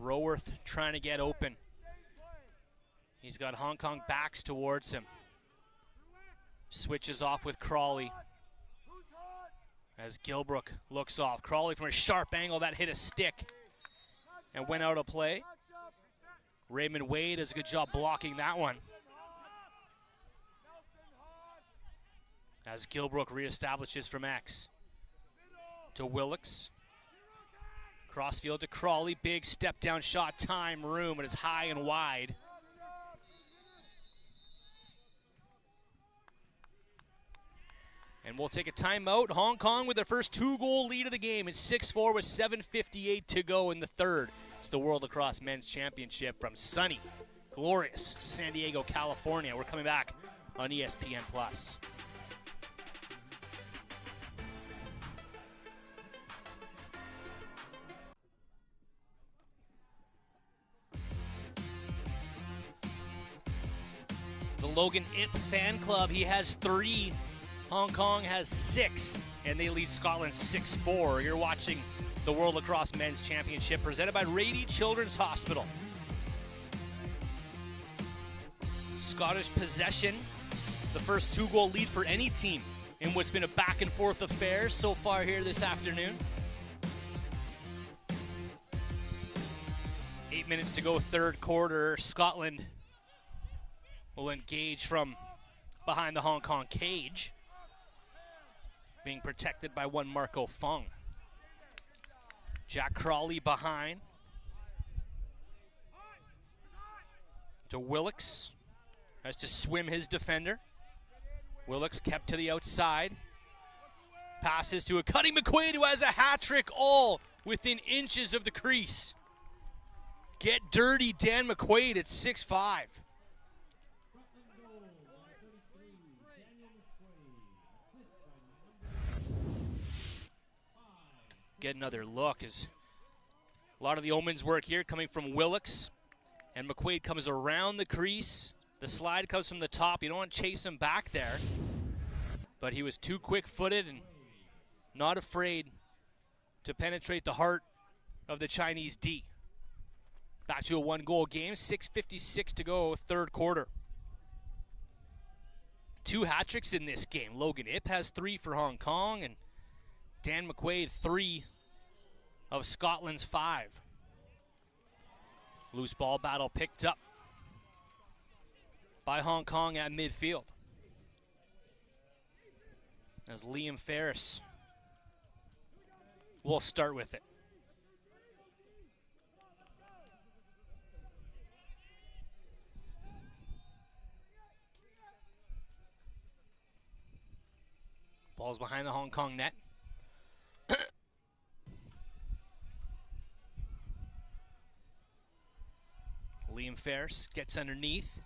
S1: Roworth trying to get open. He's got Hong Kong backs towards him. Switches off with Crawley. As Gilbrook looks off. Crawley from a sharp angle that hit a stick and went out of play. Raymond Wade does a good job blocking that one. As Gilbrook reestablishes from X. To Willix. Crossfield to Crawley. Big step down shot, time, room, and it's high and wide. And we'll take a timeout. Hong Kong with their first 2-goal lead of the game. It's 6-4 with 7:58 to go in the third. It's the World Lacrosse Men's Championship from sunny, glorious San Diego, California. We're coming back on ESPN+. The Logan Ip fan club, he has 3. Hong Kong has 6, and they lead Scotland 6-4. You're watching the World Lacrosse Men's Championship presented by Rady Children's Hospital. Scottish possession, the first 2-goal lead for any team in what's been a back-and-forth affair so far here this afternoon. 8 minutes to go, third quarter. Scotland will engage from behind the Hong Kong cage, being protected by one Marco Fung. Jack Crawley behind. To Willix. Has to swim his defender. Willix kept to the outside. Passes to a cutting McQuaid, who has a hat trick, all within inches of the crease. Get dirty, Dan McQuaid at 6'5". Get another look as a lot of the Omens work here coming from Willix, and McQuaid comes around the crease. The slide comes from the top. You don't want to chase him back there, but he was too quick-footed and not afraid to penetrate the heart of the Chinese D. Back to a 1-goal game, 6:56 to go, third quarter. 2 hat tricks in this game. Logan Ip has 3 for Hong Kong, and Dan McQuaid 3 of Scotland's 5. Loose ball battle picked up by Hong Kong at midfield. As Liam Ferris will start with it. Ball's behind the Hong Kong net. Liam Ferris gets underneath.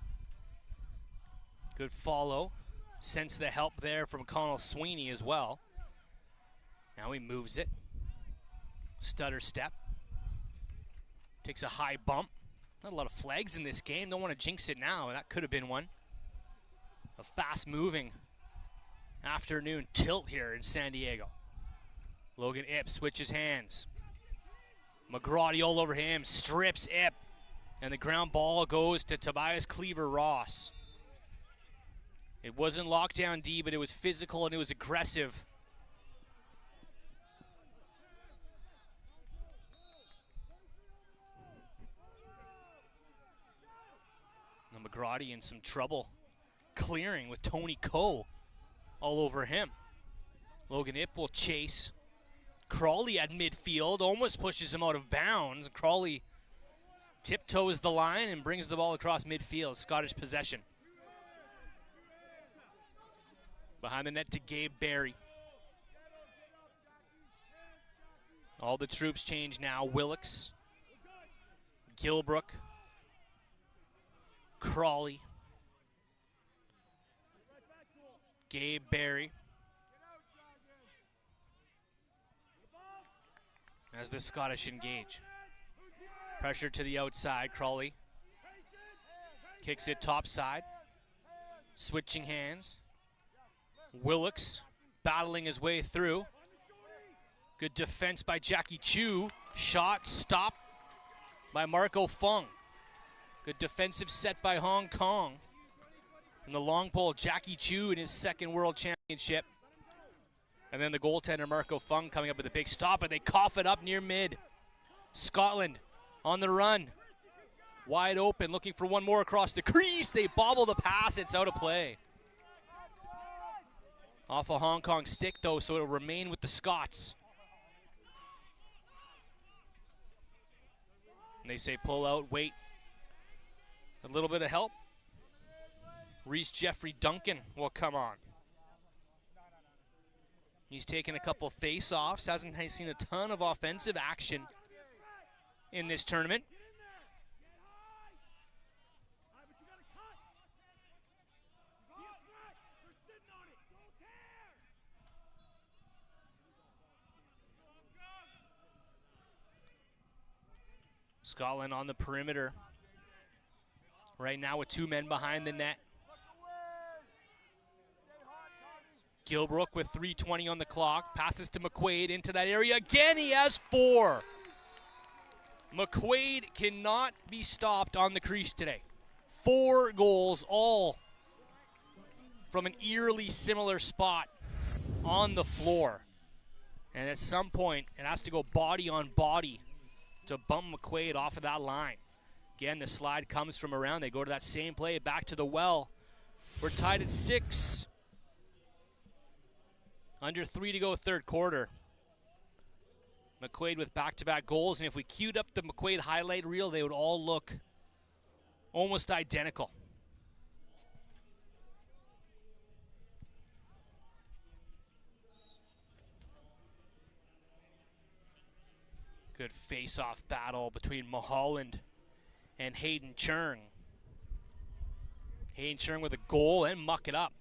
S1: Good follow. Sense the help there from Connell Sweeney as well. Now he moves it. Stutter step. Takes a high bump. Not a lot of flags in this game. Don't want to jinx it now. That could have been one. A fast moving afternoon tilt here in San Diego. Logan Ip switches hands. McGrady all over him, strips Ip, and the ground ball goes to Tobias Cleaver-Ross. It wasn't lockdown D, but it was physical and it was aggressive. Now McGrady in some trouble clearing with Tony Coe all over him. Logan Ip will chase. Crawley at midfield almost pushes him out of bounds. Crawley tiptoes the line and brings the ball across midfield. Scottish possession. Behind the net to Gabe Barry. All the troops change now. Willix, Gilbrook, Crawley, Gabe Barry. As the Scottish engage. Pressure to the outside. Crawley kicks it topside. Switching hands. Willix battling his way through. Good defense by Jackie Chu. Shot stopped by Marco Fung. Good defensive set by Hong Kong. And the long pole, Jackie Chu in his second World Championship. And then the goaltender, Marco Fung, coming up with a big stop, and they cough it up near mid. Scotland on the run. Wide open, looking for one more across the crease. They bobble the pass. It's out of play. Off a Hong Kong stick, though, so it'll remain with the Scots. And they say pull out, wait. A little bit of help. Reese Jeffrey Duncan will come on. He's taken a couple face-offs, hasn't seen a ton of offensive action in this tournament. Scotland on the perimeter. Right now with two men behind the net. Gilbrook with 3:20 on the clock. Passes to McQuaid into that area. Again, he has 4. McQuaid cannot be stopped on the crease today. 4 goals, all from an eerily similar spot on the floor. And at some point, it has to go body on body to bump McQuaid off of that line. Again, the slide comes from around. They go to that same play, back to the well. We're tied at 6. Under 3 to go, third quarter. McQuaid with back-to-back goals, and if we queued up the McQuaid highlight reel, they would all look almost identical. Good face-off battle between Mulholland and Hayden Churn. Hayden Churn with a goal and muck it up.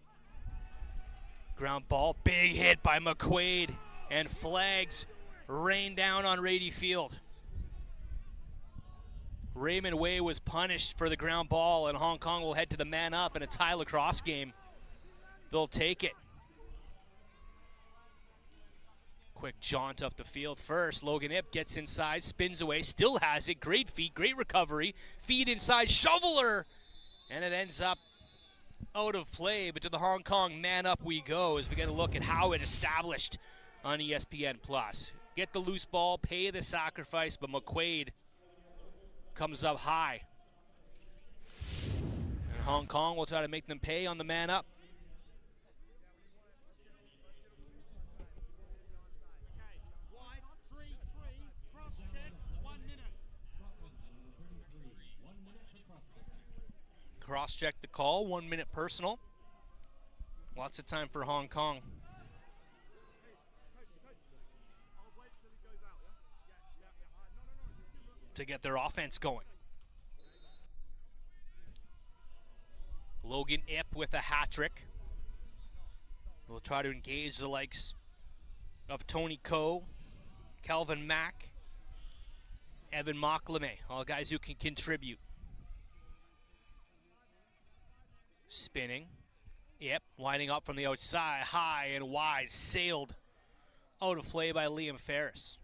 S1: Ground ball, big hit by McQuaid, and flags rain down on Rady Field. Raymond Way was punished for the ground ball, and Hong Kong will head to the man up in a tie lacrosse game. They'll take it. Quick jaunt up the field first. Logan Ip gets inside, spins away, still has it. Great feet, great recovery. Feed inside, shoveler, and it ends up out of play, but to the Hong Kong man up we go as we get a look at how it established on ESPN+. Get the loose ball, pay the sacrifice, but McQuaid comes up high. And Hong Kong will try to make them pay on the man up. Cross-check the call, 1 minute personal. Lots of time for Hong Kong. To get their offense going. Logan Ip with a hat trick. We'll try to engage the likes of Tony Coe, Calvin Mack, Evan Mockleme, all guys who can contribute. Spinning. Yep, winding up from the outside, high and wide, sailed out of play by Liam Ferris.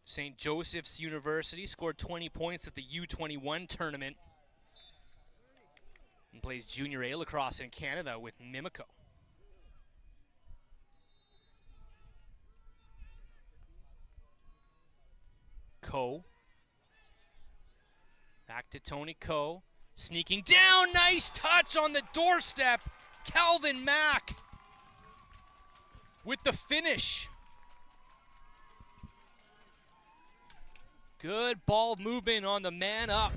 S1: St. Joseph's University scored 20 points at the U21 tournament and plays Junior A lacrosse in Canada with Mimico. Coe. Back to Tony Coe. Sneaking down, nice touch on the doorstep. Calvin Mack with the finish. Good ball movement on the man up.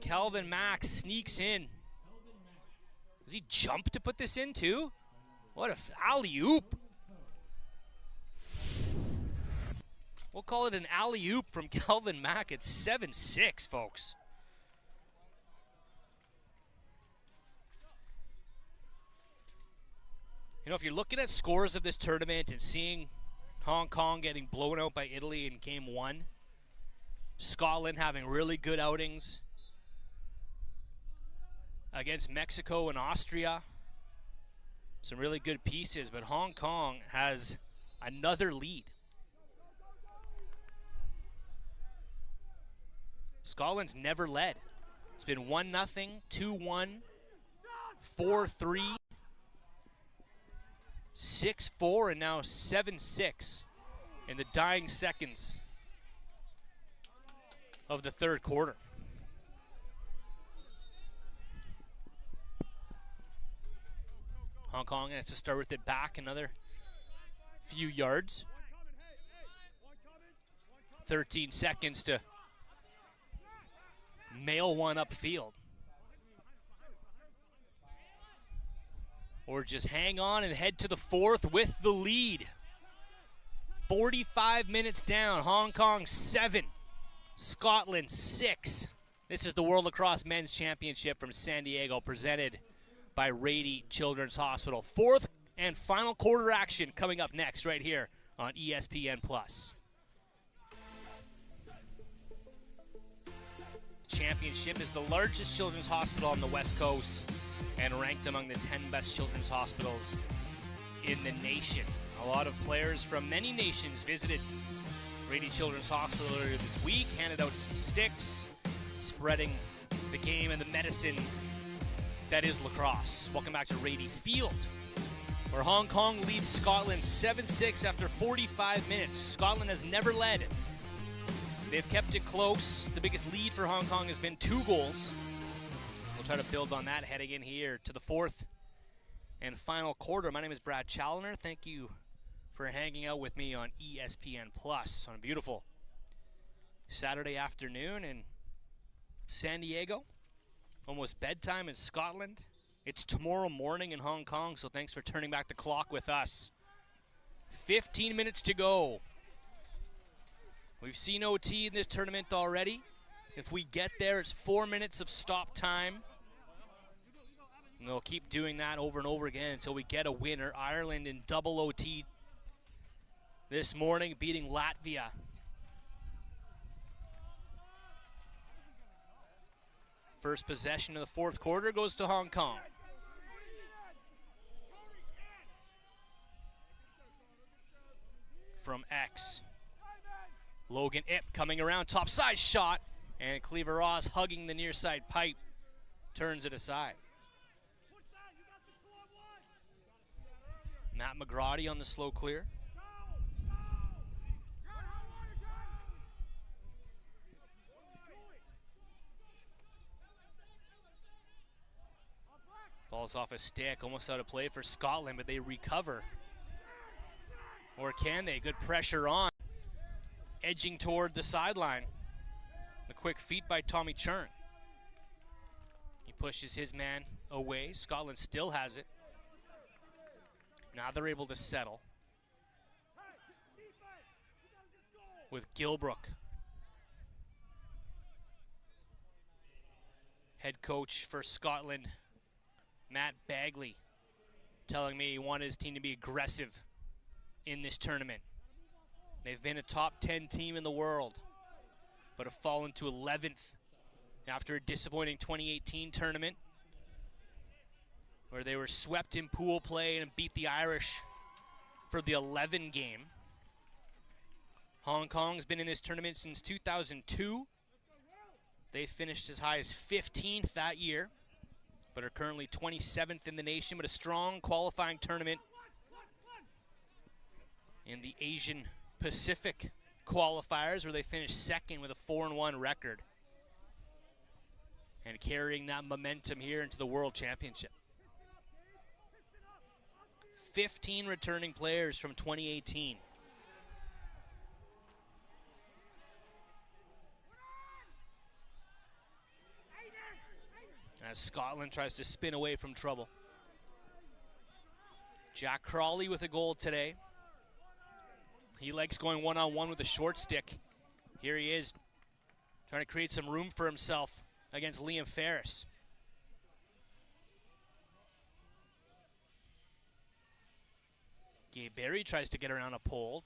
S1: Calvin Mack sneaks in. Does he jump to put this in too? What a alley-oop. We'll call it an alley-oop from Calvin Mack at 7-6, folks. You know, if you're looking at scores of this tournament and seeing Hong Kong getting blown out by Italy in game 1, Scotland having really good outings against Mexico and Austria, some really good pieces, but Hong Kong has another lead. Scotland's never led. It's been 1-0, 2-1, 4-3, 6-4, and now 7-6 in the dying seconds of the third quarter. Hong Kong has to start with it back another few yards. 13 seconds to mail one upfield. Or just hang on and head to the fourth with the lead. 45 minutes down. Hong Kong 7, Scotland 6. This is the World Lacrosse Men's Championship from San Diego, presented by Rady Children's Hospital. Fourth and final quarter action coming up next right here on ESPN+. Championship is the largest children's hospital on the West Coast and ranked among the 10 best children's hospitals in the nation. A lot of players from many nations visited Rady Children's Hospital earlier this week, handed out some sticks, spreading the game and the medicine that is lacrosse. Welcome back to Rady Field, where Hong Kong leads Scotland 7-6 after 45 minutes. Scotland has never led. They've kept it close. The biggest lead for Hong Kong has been 2 goals. We'll try to build on that heading in here to the fourth and final quarter. My name is Brad Challoner. Thank you for hanging out with me on ESPN Plus on a beautiful Saturday afternoon in San Diego. Almost bedtime in Scotland. It's tomorrow morning in Hong Kong, so thanks for turning back the clock with us. 15 minutes to go. We've seen OT in this tournament already. If we get there, it's 4 minutes of stop time. And they'll keep doing that over and over again until we get a winner. Ireland in double OT this morning, beating Latvia. First possession of the fourth quarter goes to Hong Kong. From X. Logan Ip coming around, top side shot, and Cleaver Ross hugging the near side pipe, turns it aside. Matt McGrady on the slow clear. Ball's off a stick, almost out of play for Scotland, but they recover. Or can they? Good pressure on. Edging toward the sideline. The quick feet by Tommy Churn. He pushes his man away. Scotland still has it. Now they're able to settle. With Gilbrook. Head coach for Scotland, Matt Bagley, telling me he wanted his team to be aggressive in this tournament. They've been a top 10 team in the world, but have fallen to 11th after a disappointing 2018 tournament. where they were swept in pool play and beat the Irish for the 11 game. Hong Kong's been in this tournament since 2002. They finished as high as 15th that year, but are currently 27th in the nation with a strong qualifying tournament in the Asian Pacific qualifiers, where they finished second with a 4-1 record and carrying that momentum here into the World Championship. 15 returning players from 2018. As Scotland tries to spin away from trouble. Jack Crawley with a goal today. He likes going one-on-one with a short stick. Here he is, trying to create some room for himself against Liam Ferris. Gabe Berry tries to get around a pole.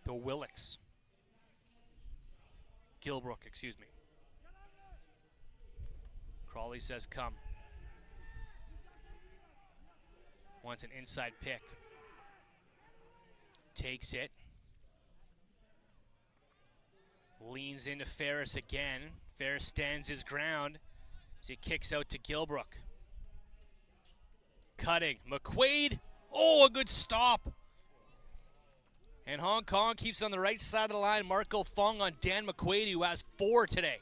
S1: The Willocks. Gilbrook, excuse me. Crawley says, come. Wants an inside pick. Takes it. Leans into Ferris again. Ferris stands his ground as he kicks out to Gilbrook. Cutting. McQuaid. Oh, a good stop. And Hong Kong keeps on the right side of the line. Marco Fung on Dan McQuaid, who has 4 today.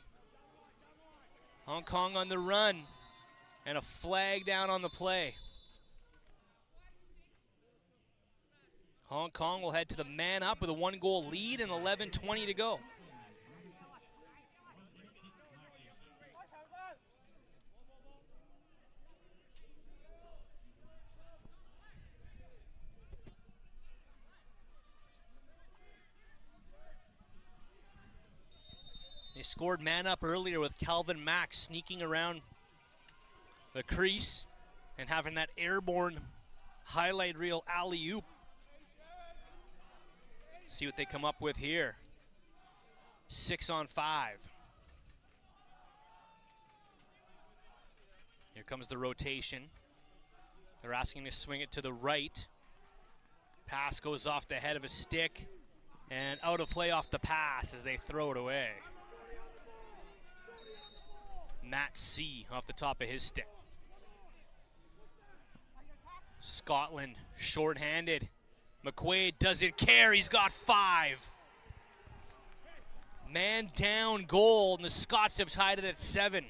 S1: Hong Kong on the run. And a flag down on the play. Hong Kong will head to the man up with a 1-goal lead and 11:20 to go. They scored man up earlier with Calvin Mack sneaking around the crease and having that airborne highlight reel alley-oop. See what they come up with here. 6-on-5. Here comes the rotation. They're asking to swing it to the right. Pass goes off the head of a stick and out of play off the pass as they throw it away. Matt C. off the top of his stick. Scotland shorthanded. McQuaid doesn't care. He's got 5. Man down goal, and the Scots have tied it at 7.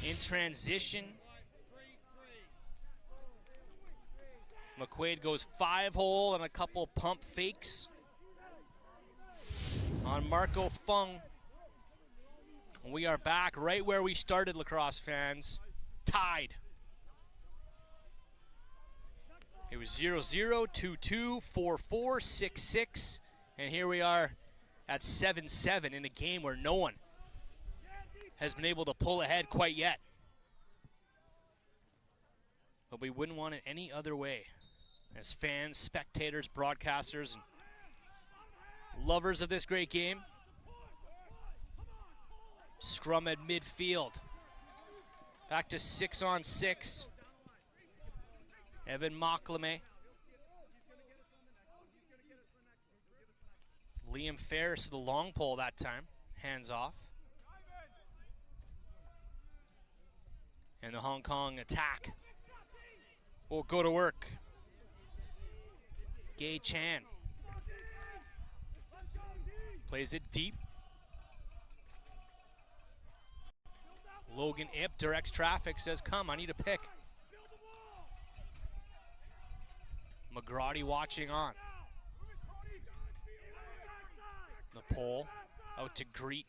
S1: In transition, McQuaid goes 5-hole and a couple pump fakes on Marco Fung. We are back right where we started, Lacrosse fans. Tied. It was 0-0, 2-2, 4-4, 6-6, and here we are at 7-7 in a game where no one has been able to pull ahead quite yet. But we wouldn't want it any other way. As fans, spectators, broadcasters, and lovers of this great game. Scrum at midfield. Back to 6-on-6. Evan Mockleme. Liam Ferris with a long pole that time. Hands off. And the Hong Kong attack will go to work. Gay Chan plays it deep. Logan Ip directs traffic, says, come, I need a pick. McGrady watching on. The pole out to greet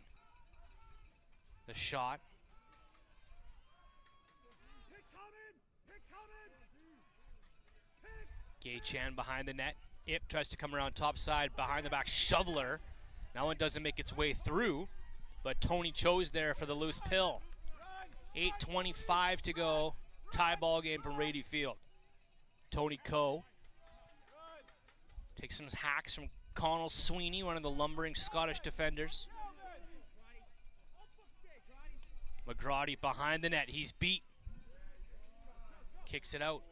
S1: the shot. Gay Chan behind the net. Ip tries to come around top side, behind the back, shoveler. That one doesn't make its way through, but Tony Cho's there for the loose pill. 8:25 to go. Tie ball game from Rady Field. Tony Coe takes some hacks from Connell Sweeney, one of the lumbering Scottish defenders. McGrady behind the net. He's beat. Kicks it out.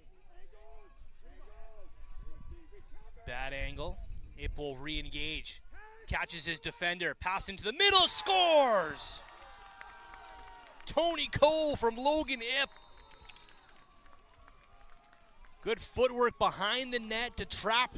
S1: Bad angle. Ip will re-engage. Catches his defender. Pass into the middle. Scores! Tony Coe from Logan Ip. Good footwork behind the net to trap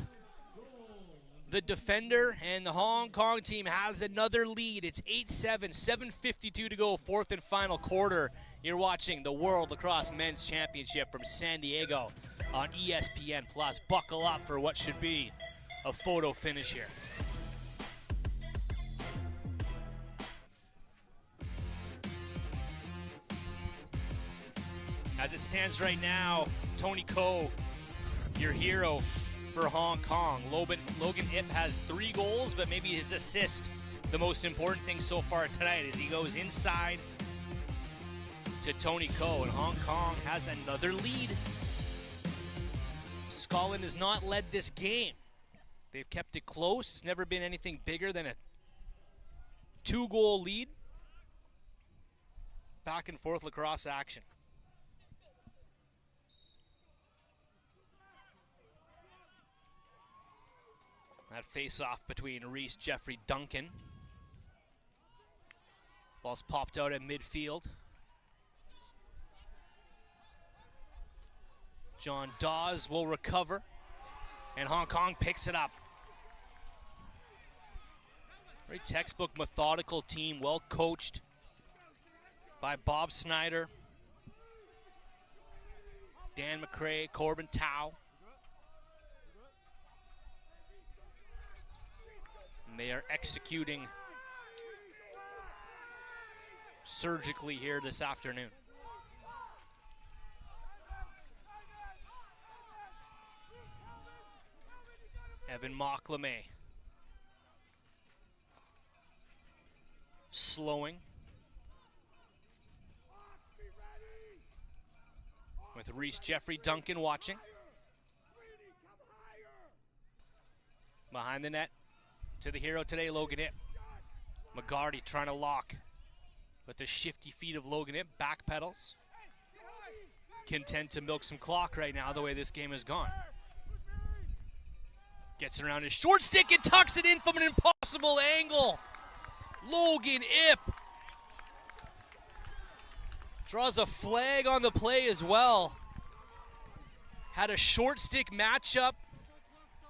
S1: the defender, and the Hong Kong team has another lead. It's 8-7, 7:52 to go, fourth and final quarter. You're watching the World Lacrosse Men's Championship from San Diego on ESPN+. Buckle up for what should be a photo finish here. As it stands right now, Tony Coe, your hero for Hong Kong. Logan Ip has 3 goals, but maybe his assist, the most important thing so far tonight, as he goes inside to Tony Coe, and Hong Kong has another lead. Scotland has not led this game. They've kept it close. It's never been anything bigger than a 2-goal lead. Back and forth lacrosse action. That face-off between Reese Jeffrey Duncan. Ball's popped out at midfield. John Dawes will recover, and Hong Kong picks it up. Very textbook, methodical team, well coached by Bob Snyder, Dan McCrae, Corbin Tao. And they are executing surgically here this afternoon. Evan Mocklame slowing with Reese Jeffrey Duncan watching. Behind the net to the hero today, Logan Ip. McGarty trying to lock, but the shifty feet of Logan Ip backpedals. Content to milk some clock right now the way this game has gone. Gets around his short stick and tucks it in from an impossible angle. Logan Ip draws a flag on the play as well. Had a short stick matchup,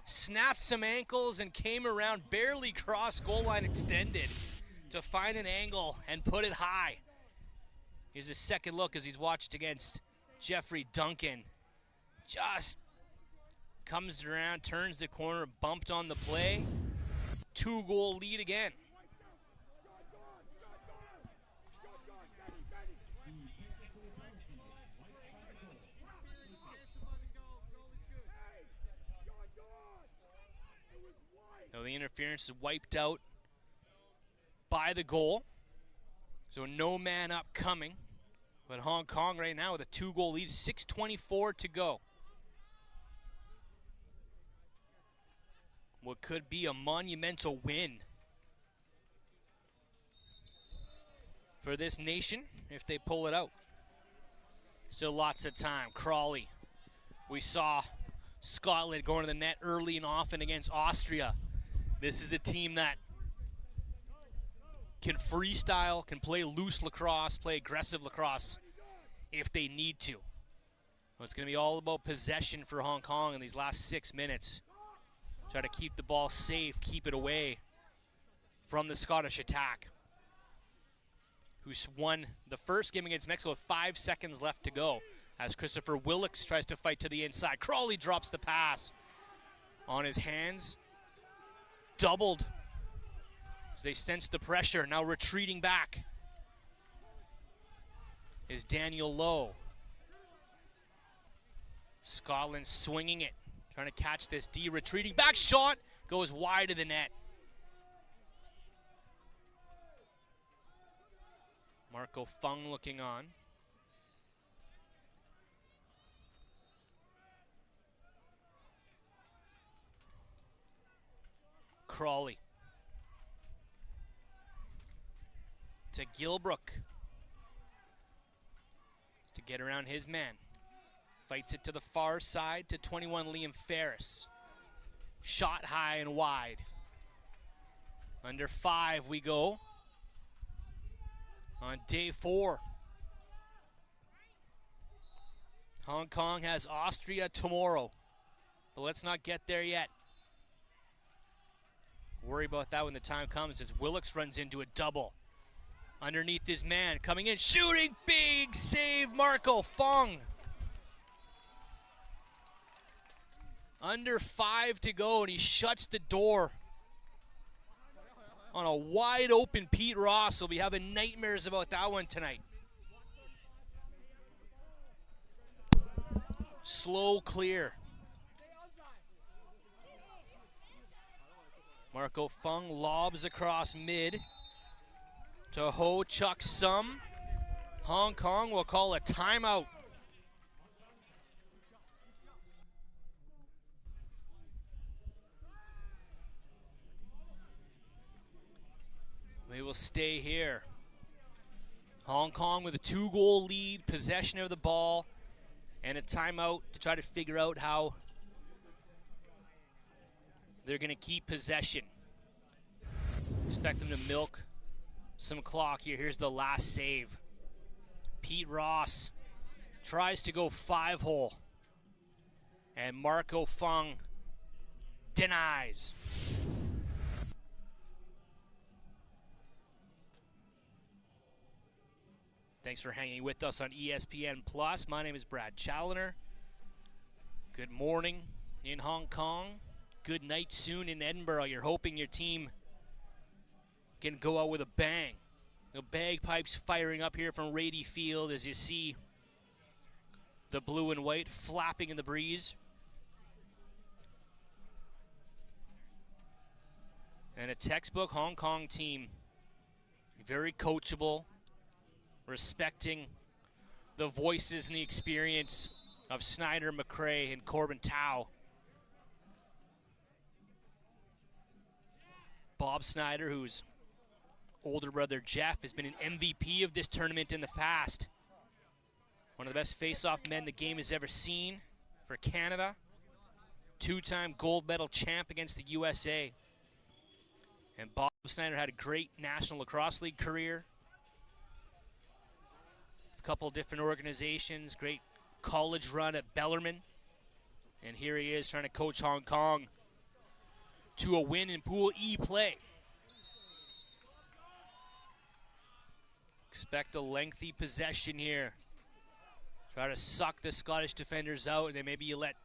S1: snapped some ankles and came around, barely crossed goal line extended to find an angle and put it high. Here's his second look as he's watched against Jeffrey Duncan. Just comes around, turns the corner, bumped on the play. 2-goal lead again. So the interference is wiped out by the goal. So no man up coming. But Hong Kong right now with a 2-goal lead, 6:24 to go. What could be a monumental win for this nation if they pull it out. Still lots of time. Crawley. We saw Scotland going to the net early and often against Austria. This is a team that can freestyle, can play loose lacrosse, play aggressive lacrosse if they need to. Well, it's going to be all about possession for Hong Kong in these last 6 minutes. Try to keep the ball safe, keep it away from the Scottish attack, who's won the first game against Mexico with 5 seconds left to go as Christopher Willocks tries to fight to the inside. Crawley drops the pass on his hands. Doubled as they sense the pressure. Now retreating back is Daniel Lowe. Scotland swinging it, trying to catch this D. Retreating back shot goes wide of the net. Marco Fung looking on. Crawley. To Gilbrook. To get around his man. Fights it to the far side to 21, Liam Ferris. Shot high and wide. Under 5 we go. On day 4. Hong Kong has Austria tomorrow. But let's not get there yet. Worry about that when the time comes as Willix runs into a double. Underneath his man, coming in, shooting, big save, Marco Fung. Under 5 to go, and he shuts the door on a wide open Pete Ross. He'll be having nightmares about that one tonight. Slow clear. Marco Fung lobs across mid to Ho Chuk Sum. Hong Kong will call a timeout. We will stay here. Hong Kong with a 2-goal lead, possession of the ball, and a timeout to try to figure out how they're going to keep possession. Expect them to milk some clock here. Here's the last save. Pete Ross tries to go 5-hole, and Marco Fung denies. Thanks for hanging with us on ESPN Plus. My name is Brad Challoner. Good morning in Hong Kong. Good night soon in Edinburgh. You're hoping your team can go out with a bang. The bagpipes firing up here from Rady Field as you see the blue and white flapping in the breeze. And a textbook Hong Kong team. Very coachable, respecting the voices and the experience of Snyder, McRae, and Corbin Tao. Bob Snyder, whose older brother Jeff has been an MVP of this tournament in the past. One of the best face-off men the game has ever seen for Canada. 2-time gold medal champ against the USA. And Bob Snyder had a great National Lacrosse League career. A couple different organizations, great college run at Bellarmine. And here he is trying to coach Hong Kong to a win in Pool E play. Expect a lengthy possession here. Try to suck the Scottish defenders out, and then maybe you let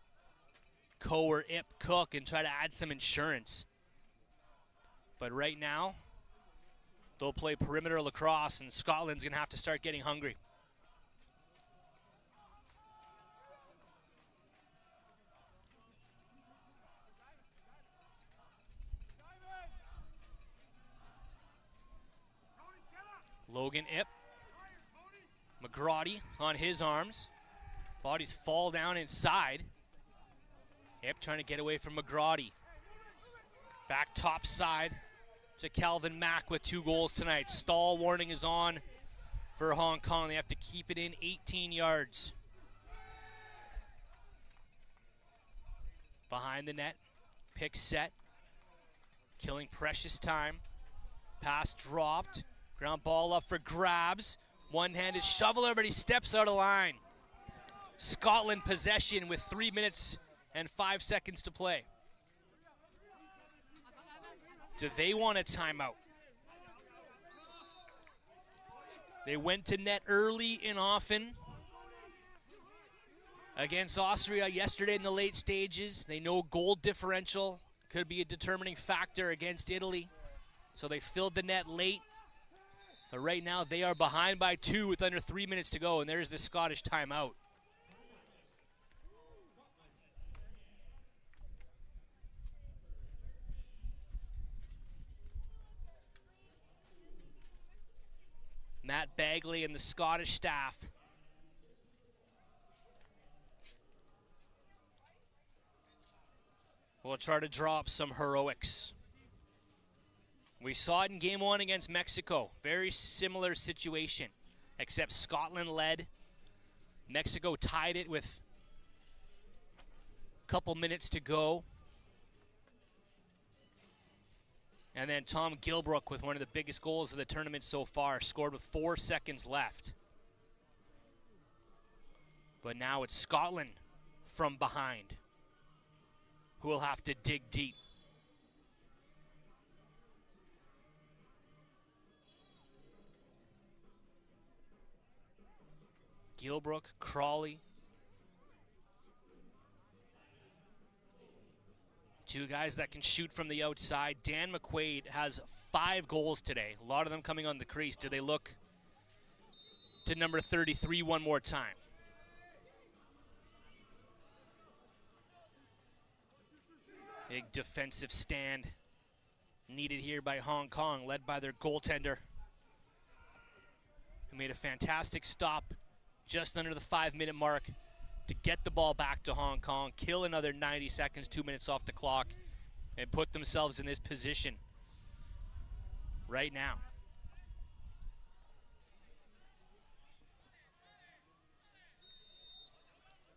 S1: Coe or Ip cook and try to add some insurance. But right now, they'll play perimeter lacrosse, and Scotland's going to have to start getting hungry. Logan Ip. McGrady on his arms. Bodies fall down inside. Ip trying to get away from McGrady. Back top side to Calvin Mack with 2 goals tonight. Stall warning is on for Hong Kong. They have to keep it in 18 yards. Behind the net. Pick set. Killing precious time. Pass dropped. Ground ball up for grabs. One-handed shovel. Everybody steps out of line. Scotland possession with 3 minutes and 5 seconds to play. Do they want a timeout? They went to net early and often against Austria yesterday in the late stages. They know goal differential could be a determining factor against Italy. So they filled the net late. But right now they are behind by 2 with under 3 minutes to go, and there's the Scottish timeout. Matt Bagley and the Scottish staff will try to drop some heroics. We saw it in Game 1 against Mexico. Very similar situation, except Scotland led. Mexico tied it with a couple minutes to go. And then Tom Gilbrook with one of the biggest goals of the tournament so far, scored with 4 seconds left. But now it's Scotland from behind who will have to dig deep. Gilbrook, Crawley. Two guys that can shoot from the outside. Dan McQuaid has 5 goals today. A lot of them coming on the crease. Do they look to number 33 one more time? Big defensive stand needed here by Hong Kong, led by their goaltender, who made a fantastic stop just under the 5-minute mark to get the ball back to Hong Kong, kill another 90 seconds, 2 minutes off the clock, and put themselves in this position right now.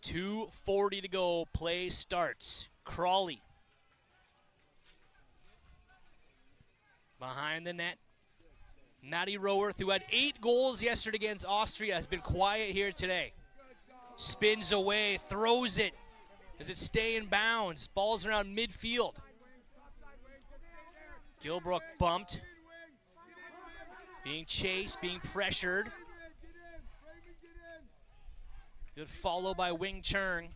S1: .240 to go. Play starts. Crawley behind the net. Matty Roworth, who had 8 goals yesterday against Austria, has been quiet here today. Spins away, throws it. Does it stay in bounds? Ball's around midfield. Gilbrook bumped. Being chased, being pressured. Good follow by Wing Churn.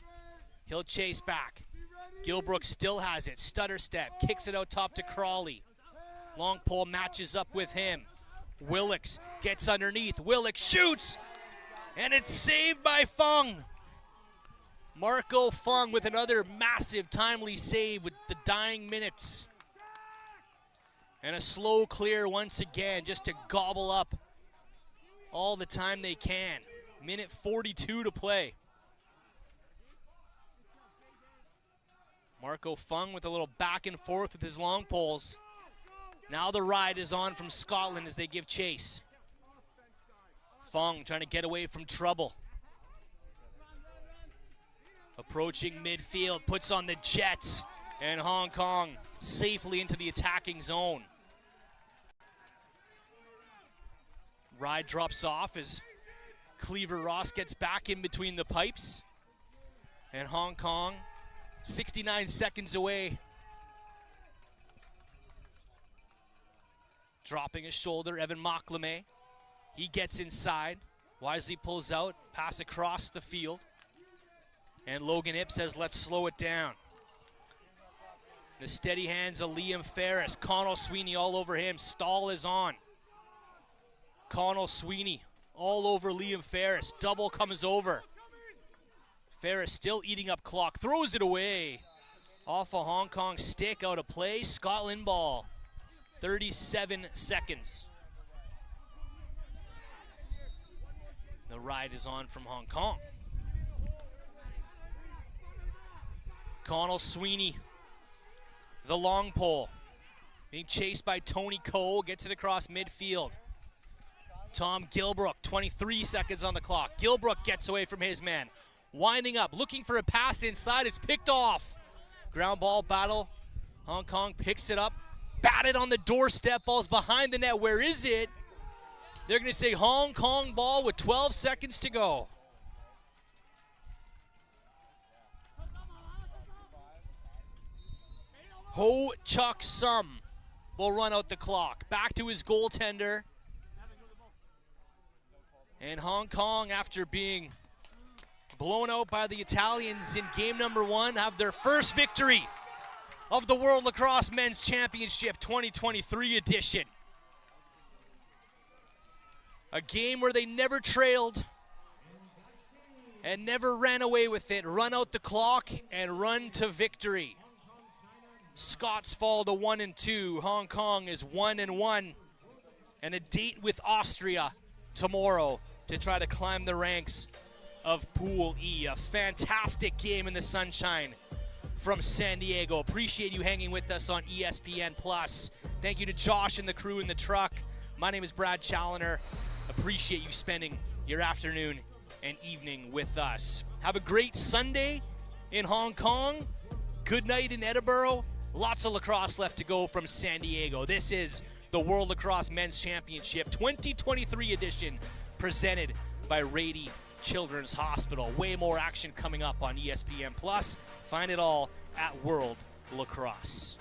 S1: He'll chase back. Gilbrook still has it. Stutter step, kicks it out top to Crawley. Long pole matches up with him. Willix gets underneath. Willix shoots, and it's saved by Fung. Marco Fung with another massive, timely save with the dying minutes. And a slow clear once again, just to gobble up all the time they can. Minute 42 to play. Marco Fung with a little back and forth with his long poles. Now the ride is on from Scotland as they give chase. Fung trying to get away from trouble. Approaching midfield, puts on the Jets, and Hong Kong safely into the attacking zone. Ride drops off as Cleaver Ross gets back in between the pipes. And Hong Kong, 69 seconds away. Dropping his shoulder, Evan Maclamé. He gets inside. Wisely pulls out, pass across the field. And Logan Ip says, let's slow it down. The steady hands of Liam Ferris. Connell Sweeney all over him. Stahl is on. Connell Sweeney all over Liam Ferris. Double comes over. Ferris still eating up clock. Throws it away. Off a Hong Kong stick, out of play. Scotland ball. 37 seconds. The ride is on from Hong Kong. Connell Sweeney, the long pole, being chased by Tony Cole, gets it across midfield. Tom Gilbrook, 23 seconds on the clock. Gilbrook gets away from his man, winding up, looking for a pass inside. It's picked off. Ground ball battle. Hong Kong picks it up, batted on the doorstep. Ball's behind the net. Where is it? They're going to say Hong Kong ball with 12 seconds to go. Ho Chuk Sum will run out the clock. Back to his goaltender. And Hong Kong, after being blown out by the Italians in game number 1, have their first victory of the World Lacrosse Men's Championship 2023 edition. A game where they never trailed and never ran away with it. Run out the clock and run to victory. Scots fall to 1-2. Hong Kong is 1-1. And a date with Austria tomorrow to try to climb the ranks of Pool E. A fantastic game in the sunshine from San Diego. Appreciate you hanging with us on ESPN Plus. Thank you to Josh and the crew in the truck. My name is Brad Challoner. Appreciate you spending your afternoon and evening with us. Have a great Sunday in Hong Kong. Good night in Edinburgh. Lots of lacrosse left to go from San Diego. This is the World Lacrosse Men's Championship 2023 edition, presented by Rady Children's Hospital. Way more action coming up on ESPN+. Find it all at World Lacrosse.